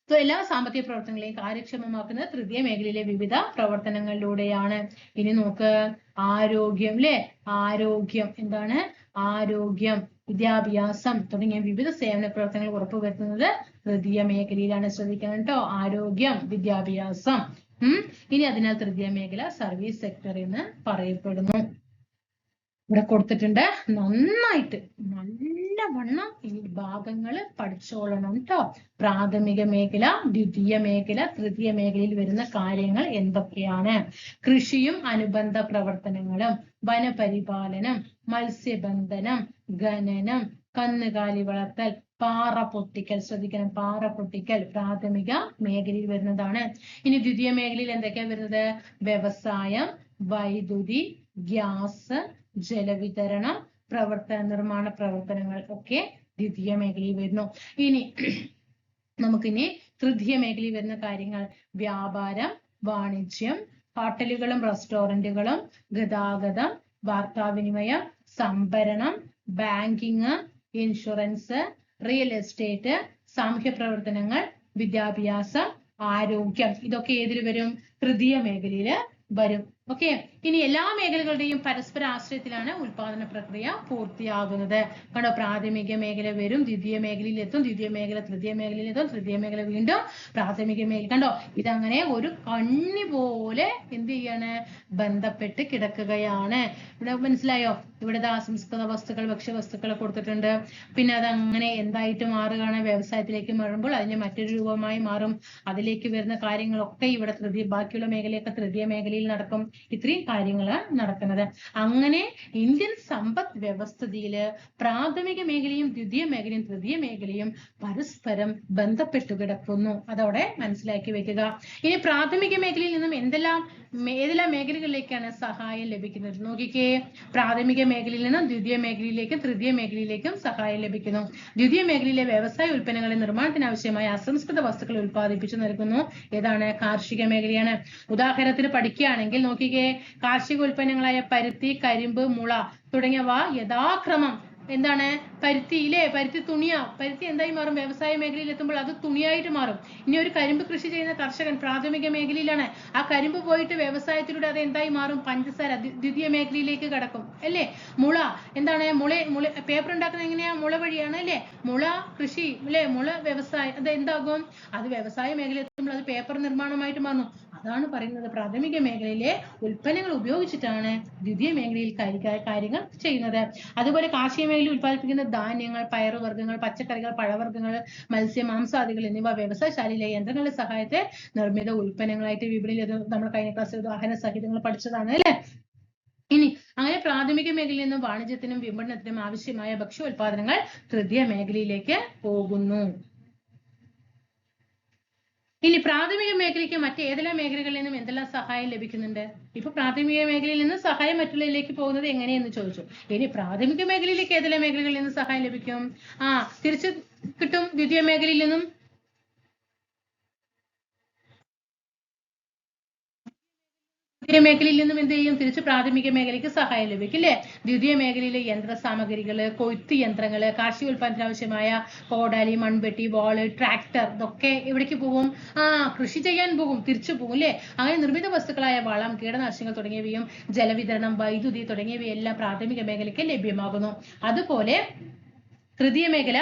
എല്ലാ സാമ്പത്തിക പ്രവർത്തനങ്ങളെയും കാര്യക്ഷമമാക്കുന്നത് തൃതീയ മേഖലയിലെ വിവിധ പ്രവർത്തനങ്ങളിലൂടെയാണ്. ഇനി നോക്ക്, ആരോഗ്യം അല്ലെ? ആരോഗ്യം എന്താണ്? ആരോഗ്യം, വിദ്യാഭ്യാസം തുടങ്ങിയ വിവിധ സേവന പ്രവർത്തനങ്ങൾ ഉറപ്പുവരുത്തുന്നത് തൃതീയ മേഖലയിലാണ്. ശ്രദ്ധിക്കണം കേട്ടോ. ആരോഗ്യം, വിദ്യാഭ്യാസം. ഇനി അതിനാൽ തൃതീയ മേഖല സർവീസ് സെക്ടർ എന്ന് പറയപ്പെടുന്നു. ഇവിടെ കൊടുത്തിട്ടുണ്ട്. നന്നായിട്ട് നല്ലവണ്ണം ഈ ഭാഗങ്ങൾ പഠിച്ചോളണം കേട്ടോ. പ്രാഥമിക മേഖല, ദ്വിതീയ മേഖല, തൃതീയ മേഖലയിൽ വരുന്ന കാര്യങ്ങൾ എന്തൊക്കെയാണ്? കൃഷിയും അനുബന്ധ പ്രവർത്തനങ്ങളും, വനപരിപാലനം, മത്സ്യബന്ധനം, ഖനനം, കന്നുകാലി വളർത്തൽ, പാറ പൊട്ടിക്കൽ. ശ്രദ്ധിക്കണം, പാറ പൊട്ടിക്കൽ പ്രാഥമിക മേഖലയിൽ വരുന്നതാണ്. ഇനി ദ്വിതീയ മേഖലയിൽ എന്തൊക്കെയാ വരുന്നത്? വ്യവസായം, വൈദ്യുതി, ഗ്യാസ്, ജലവിതരണം, നിർമ്മാണ പ്രവർത്തനങ്ങൾ ഒക്കെ ദ്വിതീയ മേഖലയിൽ വരുന്നു. ഇനി നമുക്കിനി തൃതീയ മേഖലയിൽ വരുന്ന കാര്യങ്ങൾ: വ്യാപാരം, വാണിജ്യം, ഹോട്ടലുകളും റെസ്റ്റോറന്റുകളും, ഗതാഗതം, വാർത്താവിനിമയം, സംഭരണം, ബാങ്കിങ്, ഇൻഷുറൻസ്, റിയൽ എസ്റ്റേറ്റ്, സാമൂഹ്യ പ്രവർത്തനങ്ങൾ, വിദ്യാഭ്യാസം, ആരോഗ്യം. ഇതൊക്കെ ഏതിൽ വരും? തൃതീയ മേഖലയിൽ വരും. ഓക്കെ. ഇനി എല്ലാ മേഖലകളുടെയും പരസ്പര ആശ്രയത്തിലാണ് ഉൽപാദന പ്രക്രിയ പൂർത്തിയാകുന്നത്. കണ്ടോ, പ്രാഥമിക മേഖല വരും, ദ്വിതീയ മേഖലയിൽ എത്തും, ദ്വിതീയ മേഖല തൃതീയ മേഖലയിൽ എത്തും, തൃതീയ മേഖല വീണ്ടും പ്രാഥമിക മേഖല. കണ്ടോ, ഇതങ്ങനെ ഒരു കണ്ണി പോലെ എന്ത് ചെയ്യാണ്? ബന്ധപ്പെട്ട് കിടക്കുകയാണ്. ഇവിടെ മനസ്സിലായോ? ഇവിടെ അസംസ്കൃത വസ്തുക്കൾ, ഭക്ഷ്യവസ്തുക്കൾ കൊടുത്തിട്ടുണ്ട്. പിന്നെ അതങ്ങനെ എന്തായിട്ട് മാറുകയാണ്? വ്യവസായത്തിലേക്ക് മാറുമ്പോൾ അതിന്റെ മറ്റൊരു രൂപമായി മാറും. അതിലേക്ക് വരുന്ന കാര്യങ്ങളൊക്കെ ഇവിടെ ബാക്കിയുള്ള മേഖലയൊക്കെ തൃതീയ മേഖലയിൽ നടക്കും. ഇത്രയും കാര്യങ്ങളാണ് നടക്കുന്നത്. അങ്ങനെ ഇന്ത്യൻ സമ്പദ് വ്യവസ്ഥിതിയില് പ്രാഥമിക മേഖലയും ദ്വിതീയ മേഖലയും തൃതീയ മേഖലയും പരസ്പരം ബന്ധപ്പെട്ടു കിടക്കുന്നു. അതോടെ മനസ്സിലാക്കി വെക്കുക. ഇനി പ്രാഥമിക മേഖലയിൽ നിന്നും ഏതെല്ലാം മേഖലകളിലേക്കാണ് സഹായം ലഭിക്കുന്നത്? നോക്കിക്കേ, പ്രാഥമിക മേഖലയിൽ നിന്നും ദ്വിതീയ മേഖലയിലേക്കും തൃതീയ മേഖലയിലേക്കും സഹായം ലഭിക്കുന്നു. ദ്വിതീയ മേഖലയിലെ വ്യവസായ ഉൽപ്പന്നങ്ങളുടെ നിർമ്മാണത്തിന് ആവശ്യമായ അസംസ്കൃത വസ്തുക്കൾ ഉൽപ്പാദിപ്പിച്ചു നൽകുന്നു. ഏതാണ്? കാർഷിക മേഖലയാണ്. ഉദാഹരണത്തിന് പഠിക്കുകയാണെങ്കിൽ നോക്കിക്കേ, കാർഷിക ഉൽപ്പന്നങ്ങളായ പരുത്തി, കരിമ്പ്, മുള തുടങ്ങിയവ യഥാക്രമം എന്താണ്? പരുത്തിയിലെ പരുത്തി തുണിയാ. പരുത്തി എന്തായി മാറും? വ്യവസായ മേഖലയിൽ എത്തുമ്പോൾ അത് തുണിയായിട്ട് മാറും. ഇനി ഒരു കരിമ്പ് കൃഷി ചെയ്യുന്ന കർഷകൻ പ്രാഥമിക മേഖലയിലാണ്. ആ കരിമ്പ് പോയിട്ട് വ്യവസായത്തിലൂടെ അത് എന്തായി മാറും? പഞ്ചസാര ദ്വിതീയ മേഖലയിലേക്ക് കടക്കും അല്ലേ? മുള എന്താണ്? മുള പേപ്പർ ഉണ്ടാക്കുന്നത് എങ്ങനെയാ? മുള വഴിയാണ് അല്ലേ? മുള കൃഷി അല്ലെ? മുള വ്യവസായം അത് എന്താകും? അത് വ്യവസായ മേഖലയിൽ എത്തുമ്പോൾ അത് പേപ്പർ നിർമ്മാണമായിട്ട് മാറുന്നു. അതാണ് പറയുന്നത്, പ്രാഥമിക മേഖലയിലെ ഉൽപ്പന്നങ്ങൾ ഉപയോഗിച്ചിട്ടാണ് ദ്വിതീയ മേഖലയിൽ കാര്യങ്ങൾ ചെയ്യുന്നത്. അതുപോലെ കാർഷിക മേഖലയിൽ ഉൽപ്പാദിപ്പിക്കുന്ന ധാന്യങ്ങൾ, പയറുവർഗ്ഗങ്ങൾ, പച്ചക്കറികൾ, പഴവർഗ്ഗങ്ങൾ, മത്സ്യ മാംസാദികൾ എന്നിവ വ്യവസായശാലയിലെ യന്ത്രങ്ങളുടെ സഹായത്തെ നിർമ്മിത ഉൽപ്പന്നങ്ങളായിട്ട് വിപണിയിൽ നമ്മൾ കഴിഞ്ഞ ക്ലാസ്സിൽ ഉദാഹരണ സഹിതങ്ങൾ പഠിച്ചതാണ് അല്ലെ? ഇനി അങ്ങനെ പ്രാഥമിക മേഖലയിൽ നിന്നും വാണിജ്യത്തിനും വിപണനത്തിനും ആവശ്യമായ ഭക്ഷ്യോൽപാദനങ്ങൾ തൃതീയ മേഖലയിലേക്ക് പോകുന്നു. ഇനി പ്രാഥമിക മേഖലയ്ക്ക് മറ്റേതെല്ലാം മേഖലകളിൽ നിന്നും എന്തെല്ലാം സഹായം ലഭിക്കുന്നുണ്ട്? ഇപ്പൊ പ്രാഥമിക മേഖലയിൽ നിന്ന് സഹായം മറ്റുള്ളതിലേക്ക് പോകുന്നത് എങ്ങനെയെന്ന് ചോദിച്ചു. ഇനി പ്രാഥമിക മേഖലയിലേക്ക് ഏതെല്ലാം മേഖലകളിൽ നിന്ന് സഹായം ലഭിക്കും? തിരിച്ചു കിട്ടും ദ്വിതീയ മേഖലയിൽ നിന്നും. ദ്വിതീയ മേഖലയിൽ നിന്നും എന്ത് ചെയ്യും? തിരിച്ച് പ്രാഥമിക മേഖലയ്ക്ക് സഹായം ലഭിക്കും അല്ലെ? ദ്വിതീയ മേഖലയിലെ യന്ത്ര സാമഗ്രികള്, കൊയ്ത്ത് യന്ത്രങ്ങള്, കാർഷിക ഉൽപ്പാദനത്തിന് ആവശ്യമായ കോടാലി, മൺവെട്ടി, വാള്, ട്രാക്ടർ ഇതൊക്കെ എവിടേക്ക് പോകും? കൃഷി ചെയ്യാൻ പോകും, തിരിച്ചു പോകും അല്ലെ? അങ്ങനെ നിർമ്മിത വസ്തുക്കളായ വളം, കീടനാശിനികൾ തുടങ്ങിയവയും ജലവിതരണം, വൈദ്യുതി തുടങ്ങിയവയെല്ലാം പ്രാഥമിക മേഖലയ്ക്ക് ലഭ്യമാകുന്നു. അതുപോലെ തൃതീയ മേഖല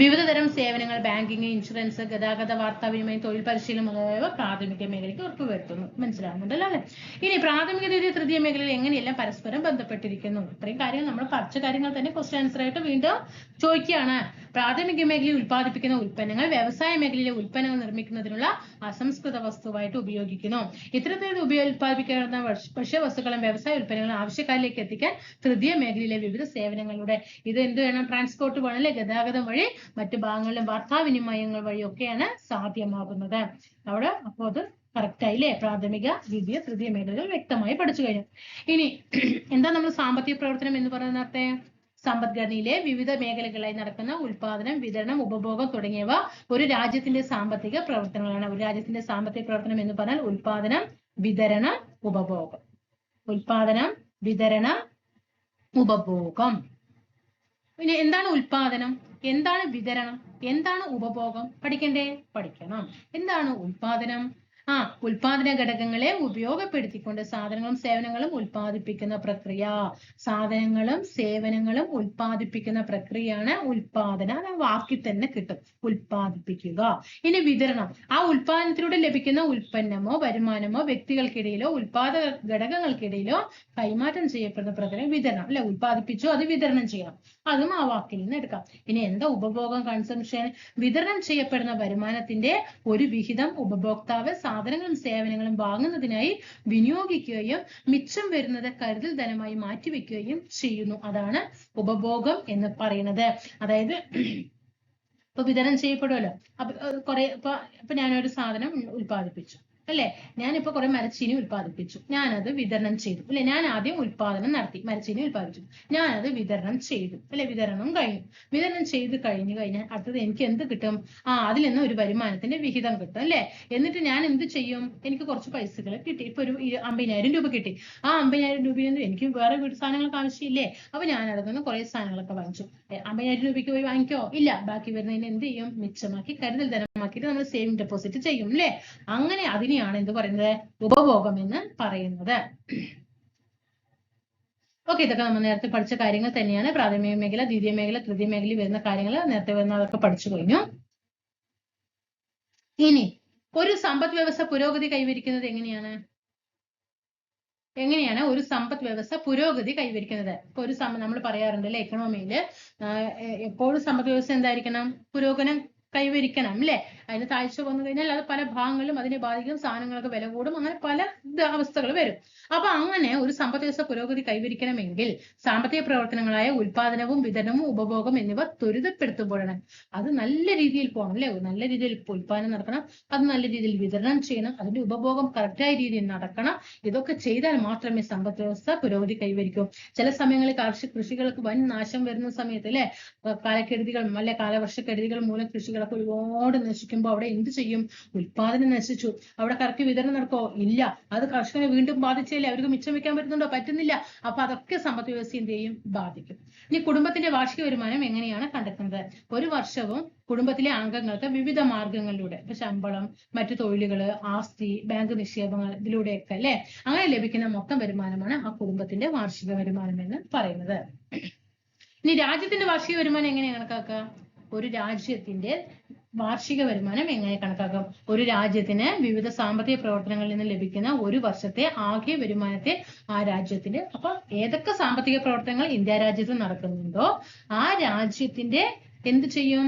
വിവിധ തരം സേവനങ്ങൾ, ബാങ്കിങ്, ഇൻഷുറൻസ്, ഗതാഗത, വാർത്താവിനിമയം, തൊഴിൽ പരിശീലനം മുതലായവ പ്രാഥമിക മേഖലയ്ക്ക് ഉറപ്പുവരുത്തുന്നു. മനസ്സിലാകുന്നുണ്ടല്ലോ അല്ലെ? ഇനി പ്രാഥമിക ദ്വിതീയ തൃതീയ മേഖലയിൽ എങ്ങനെയെല്ലാം പരസ്പരം ബന്ധപ്പെട്ടിരിക്കുന്നു? ഇത്രയും കാര്യങ്ങൾ നമ്മൾ പഠിച്ച കാര്യങ്ങൾ തന്നെ ക്വസ്റ്റ്യൻ ആൻസർ ആയിട്ട് വീണ്ടും ചോദിക്കുകയാണ്. പ്രാഥമിക മേഖലയിൽ ഉൽപ്പാദിപ്പിക്കുന്ന ഉൽപ്പന്നങ്ങൾ വ്യവസായ മേഖലയിലെ ഉൽപ്പന്നങ്ങൾ നിർമ്മിക്കുന്നതിനുള്ള അസംസ്കൃത വസ്തുവായിട്ട് ഉപയോഗിക്കുന്നു. ഇത്തരത്തിൽ ഉൽപ്പാദിപ്പിക്കുന്ന ഭക്ഷ്യവസ്തുക്കളും വ്യവസായ ഉൽപ്പന്നങ്ങളും ആവശ്യക്കാരിലേക്ക് എത്തിക്കാൻ തൃതീയ മേഖലയിലെ വിവിധ സേവനങ്ങളുടെ ഇത് എന്ത് വേണം? ട്രാൻസ്പോർട്ട് വേണം അല്ലെ? ഗതാഗതം വഴി, മറ്റു ഭാഗങ്ങളിലെ വാർത്താവിനിമയങ്ങൾ വഴിയൊക്കെയാണ് സാധ്യമാകുന്നത്. അവിടെ അപ്പോൾ അത് കറക്റ്റ് ആയില്ലേ? പ്രാഥമിക ദ്വിതീയ തൃതീയ മേഖലകൾ വ്യക്തമായി പഠിച്ചു കഴിഞ്ഞു. ഇനി എന്താ നമ്മൾ സാമ്പത്തിക പ്രവർത്തനം എന്ന് പറയുന്നത്? സമ്പദ്ഘടനയിലെ വിവിധ മേഖലകളായി നടക്കുന്ന ഉൽപാദനം, വിതരണം, ഉപഭോഗം തുടങ്ങിയവ ഒരു രാജ്യത്തിന്റെ സാമ്പത്തിക പ്രവർത്തനങ്ങളാണ്. ഒരു രാജ്യത്തിന്റെ സാമ്പത്തിക പ്രവർത്തനം എന്ന് പറഞ്ഞാൽ ഉൽപാദനം, വിതരണം, ഉപഭോഗം. ഉൽപാദനം, വിതരണം, ഉപഭോഗം. പിന്നെ എന്താണ് ഉൽപാദനം? എന്താണ് വിതരണം? എന്താണ് ഉപഭോഗം? പഠിക്കണ്ടേ? പഠിക്കണം. എന്താണ് ഉൽപാദനം? ഉൽപാദന ഘടകങ്ങളെ ഉപയോഗപ്പെടുത്തിക്കൊണ്ട് സാധനങ്ങളും സേവനങ്ങളും ഉൽപ്പാദിപ്പിക്കുന്ന പ്രക്രിയ. സാധനങ്ങളും സേവനങ്ങളും ഉൽപ്പാദിപ്പിക്കുന്ന പ്രക്രിയയാണ് ഉൽപാദന. വാക്കിൽ തന്നെ കിട്ടും, ഉൽപ്പാദിപ്പിക്കുക. ഇനി വിതരണം. ആ ഉൽപാദനത്തിലൂടെ ലഭിക്കുന്ന ഉൽപ്പന്നമോ വരുമാനമോ വ്യക്തികൾക്കിടയിലോ ഉൽപാദക ഘടകങ്ങൾക്കിടയിലോ കൈമാറ്റം ചെയ്യപ്പെടുന്ന പ്രക്രിയ വിതരണം അല്ലെ? ഉൽപ്പാദിപ്പിച്ചോ അത് വിതരണം ചെയ്യണം, അതും ആ വാക്കിൽ നിന്ന് എടുക്കാം. ഇനി എന്താ ഉപഭോഗം? കൺസംഷൻ. വിതരണം ചെയ്യപ്പെടുന്ന വരുമാനത്തിന്റെ ഒരു വിഹിതം ഉപഭോക്താവ് സാധനങ്ങളും സേവനങ്ങളും വാങ്ങുന്നതിനായി വിനിയോഗിക്കുകയും മിച്ചം വരുന്നത് കരുതൽ ധനമായി മാറ്റിവെക്കുകയും ചെയ്യുന്നു. അതാണ് ഉപഭോഗം എന്ന് പറയുന്നത്. അതായത് ഇപ്പൊ വിതരണം ചെയ്യപ്പെടുമല്ലോ. ഇപ്പൊ ഞാനൊരു സാധനം ഉൽപ്പാദിപ്പിച്ചു അല്ലെ, ഞാനിപ്പോ കുറെ മരച്ചീനി ഉൽപ്പാദിപ്പിച്ചു, ഞാനത് വിതരണം ചെയ്തു അല്ലെ. ഞാൻ ആദ്യം ഉൽപാദനം നടത്തി, മരച്ചീനി ഉൽപ്പാദിപ്പിച്ചു, ഞാനത് വിതരണം ചെയ്തു അല്ലെ. വിതരണം കഴിഞ്ഞു. വിതരണം ചെയ്ത് കഴിഞ്ഞാൽ അടുത്തത് എനിക്ക് എന്ത് കിട്ടും? അതിൽ നിന്ന് ഒരു വരുമാനത്തിന്റെ വിഹിതം കിട്ടും അല്ലെ. എന്നിട്ട് ഞാൻ എന്ത് ചെയ്യും? എനിക്ക് കുറച്ച് പൈസകൾ കിട്ടി. ഇപ്പൊ ഒരു 50,000 രൂപ കിട്ടി. ആ 50,000 രൂപയിൽ നിന്ന് എനിക്ക് വേറെ വീട്ടു സാധനങ്ങൾക്ക് ആവശ്യമില്ലേ? അപ്പൊ ഞാൻ അതിൽ നിന്ന് കുറെ സാധനങ്ങളൊക്കെ വാങ്ങിച്ചു. 50,000 രൂപയ്ക്ക് പോയി വാങ്ങിക്കോ? ഇല്ല. ബാക്കി വരുന്നതിന് എന്ത് ചെയ്യും? മിച്ചമാക്കി കരുതൽ ധനമാക്കിയിട്ട് നമ്മൾ സേവിങ് ഡെപ്പോസിറ്റ് ചെയ്യും അല്ലെ. അങ്ങനെ അതിനെയാണ് എന്ത് പറയുന്നത്? ഉപഭോഗം എന്ന് പറയുന്നത്. ഓക്കെ, ഇതൊക്കെ നമ്മൾ നേരത്തെ പഠിച്ച കാര്യങ്ങൾ തന്നെയാണ്. പ്രാഥമിക മേഖല, ദ്വിതീയ മേഖല, തൃതീയ മേഖലയിൽ വരുന്ന കാര്യങ്ങൾ നേരത്തെ വരുന്ന അതൊക്കെ പഠിച്ചു കഴിഞ്ഞു. ഇനി ഒരു സമ്പദ് വ്യവസ്ഥ പുരോഗതി കൈവരിക്കുന്നത് എങ്ങനെയാണ് ഒരു സമ്പദ് വ്യവസ്ഥ പുരോഗതി കൈവരിക്കുന്നത്? ഇപ്പൊ നമ്മൾ പറയാറുണ്ട് അല്ലെ, എക്കണോമിയില് എപ്പോഴും സമ്പദ് വ്യവസ്ഥ എന്തായിരിക്കണം? പുരോഗമനം കൈവരിക്കണം അല്ലെ. അതിന് താഴ്ച വന്നു കഴിഞ്ഞാൽ അത് പല ഭാഗങ്ങളിലും അതിനെ ബാധിക്കും, സാധനങ്ങളൊക്കെ വില കൂടും, അങ്ങനെ പല അവസ്ഥകൾ വരും. അപ്പൊ അങ്ങനെ ഒരു സമ്പദ് വ്യവസ്ഥ പുരോഗതി കൈവരിക്കണമെങ്കിൽ സാമ്പത്തിക പ്രവർത്തനങ്ങളായ ഉൽപാദനവും വിതരണവും ഉപഭോഗം എന്നിവ ത്വരിതപ്പെടുത്തുമ്പോഴാണ്. അത് നല്ല രീതിയിൽ പോകണം അല്ലെ. നല്ല രീതിയിൽ ഉൽപാദനം നടക്കണം, അത് നല്ല രീതിയിൽ വിതരണം ചെയ്യണം, അതിന്റെ ഉപഭോഗം കറക്റ്റായ രീതിയിൽ നടക്കണം. ഇതൊക്കെ ചെയ്താൽ മാത്രമേ സമ്പദ് വ്യവസ്ഥ പുരോഗതി കൈവരിക്കൂ. ചില സമയങ്ങളിൽ കൃഷികൾക്ക് വൻ നാശം വരുന്ന സമയത്ത് അല്ലെ, കാലക്കെടുതികൾ അല്ലെ കാലവർഷക്കെടുതികൾ മൂലം കൃഷികളൊക്കെ ഒരുപാട് നശിക്കുമ്പോൾ അവിടെ എന്ത് ചെയ്യും? ഉൽപാദനം നശിച്ചു, അവിടെ കറക്റ്റ് വിതരണം നടക്കോ? ഇല്ല. അത് കർഷകനെ വീണ്ടും ബാധിച്ചല്ലേ, അവർക്ക് മിച്ചം വെക്കാൻ പറ്റുന്നുണ്ടോ? പറ്റുന്നില്ല. അപ്പൊ അതൊക്കെ സമ്പദ് വ്യവസ്ഥയെയും ബാധിക്കും. ഇനി കുടുംബത്തിന്റെ വാർഷിക വരുമാനം എങ്ങനെയാണ് കണ്ടെത്തുന്നത്? ഒരു വർഷവും കുടുംബത്തിലെ അംഗങ്ങൾക്ക് വിവിധ മാർഗങ്ങളിലൂടെ, ഇപ്പൊ ശമ്പളം, മറ്റു തൊഴിലുകള്, ആസ്തി, ബാങ്ക് നിക്ഷേപങ്ങൾ, ഇതിലൂടെയൊക്കെ അല്ലെ അങ്ങനെ ലഭിക്കുന്ന മൊത്തം വരുമാനമാണ് ആ കുടുംബത്തിന്റെ വാർഷിക വരുമാനം എന്ന് പറയുന്നത്. ഇനി രാജ്യത്തിന്റെ വാർഷിക വരുമാനം എങ്ങനെ കണക്കാക്കുക? ഒരു രാജ്യത്തിന്റെ വാർഷിക വരുമാനം എങ്ങനെ കണക്കാക്കും? ഒരു രാജ്യത്തിന് വിവിധ സാമ്പത്തിക പ്രവർത്തനങ്ങളിൽ നിന്ന് ലഭിക്കുന്ന ഒരു വർഷത്തെ ആകെ വരുമാനത്തെ ആ രാജ്യത്തിന്റെ, അപ്പൊ ഏതൊക്കെ സാമ്പത്തിക പ്രവർത്തനങ്ങൾ ഇന്ത്യ രാജ്യത്ത് നടക്കുന്നുണ്ടോ ആ രാജ്യത്തിന്റെ എന്ത് ചെയ്യും?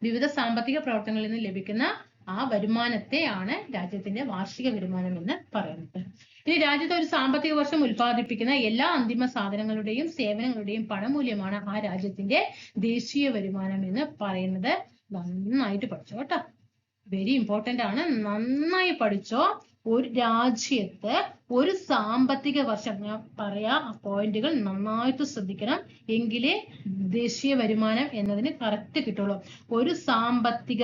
വിവിധ സാമ്പത്തിക പ്രവർത്തനങ്ങളിൽ നിന്ന് ലഭിക്കുന്ന ആ വരുമാനത്തെയാണ് രാജ്യത്തിന്റെ വാർഷിക വരുമാനം എന്ന് പറയുന്നത്. ഇനി രാജ്യത്ത് ഒരു സാമ്പത്തിക വർഷം ഉൽപ്പാദിപ്പിക്കുന്ന എല്ലാ അന്തിമ സാധനങ്ങളുടെയും സേവനങ്ങളുടെയും പണമൂല്യമാണ് ആ രാജ്യത്തിന്റെ ദേശീയ വരുമാനം എന്ന് പറയുന്നത്. നന്നായിട്ട് പഠിച്ചോ കേട്ടോ, വെരി ഇമ്പോർട്ടന്റ് ആണ്, നന്നായി പഠിച്ചോ. ഒരു രാജ്യത്ത് ഒരു സാമ്പത്തിക വർഷം, ഞാൻ പറയാ ആ പോയിന്റുകൾ നന്നായിട്ട് ശ്രദ്ധിക്കണം, എങ്കിലേ ദേശീയ വരുമാനം എന്നതിന് കറക്റ്റ് കിട്ടുള്ളൂ. ഒരു സാമ്പത്തിക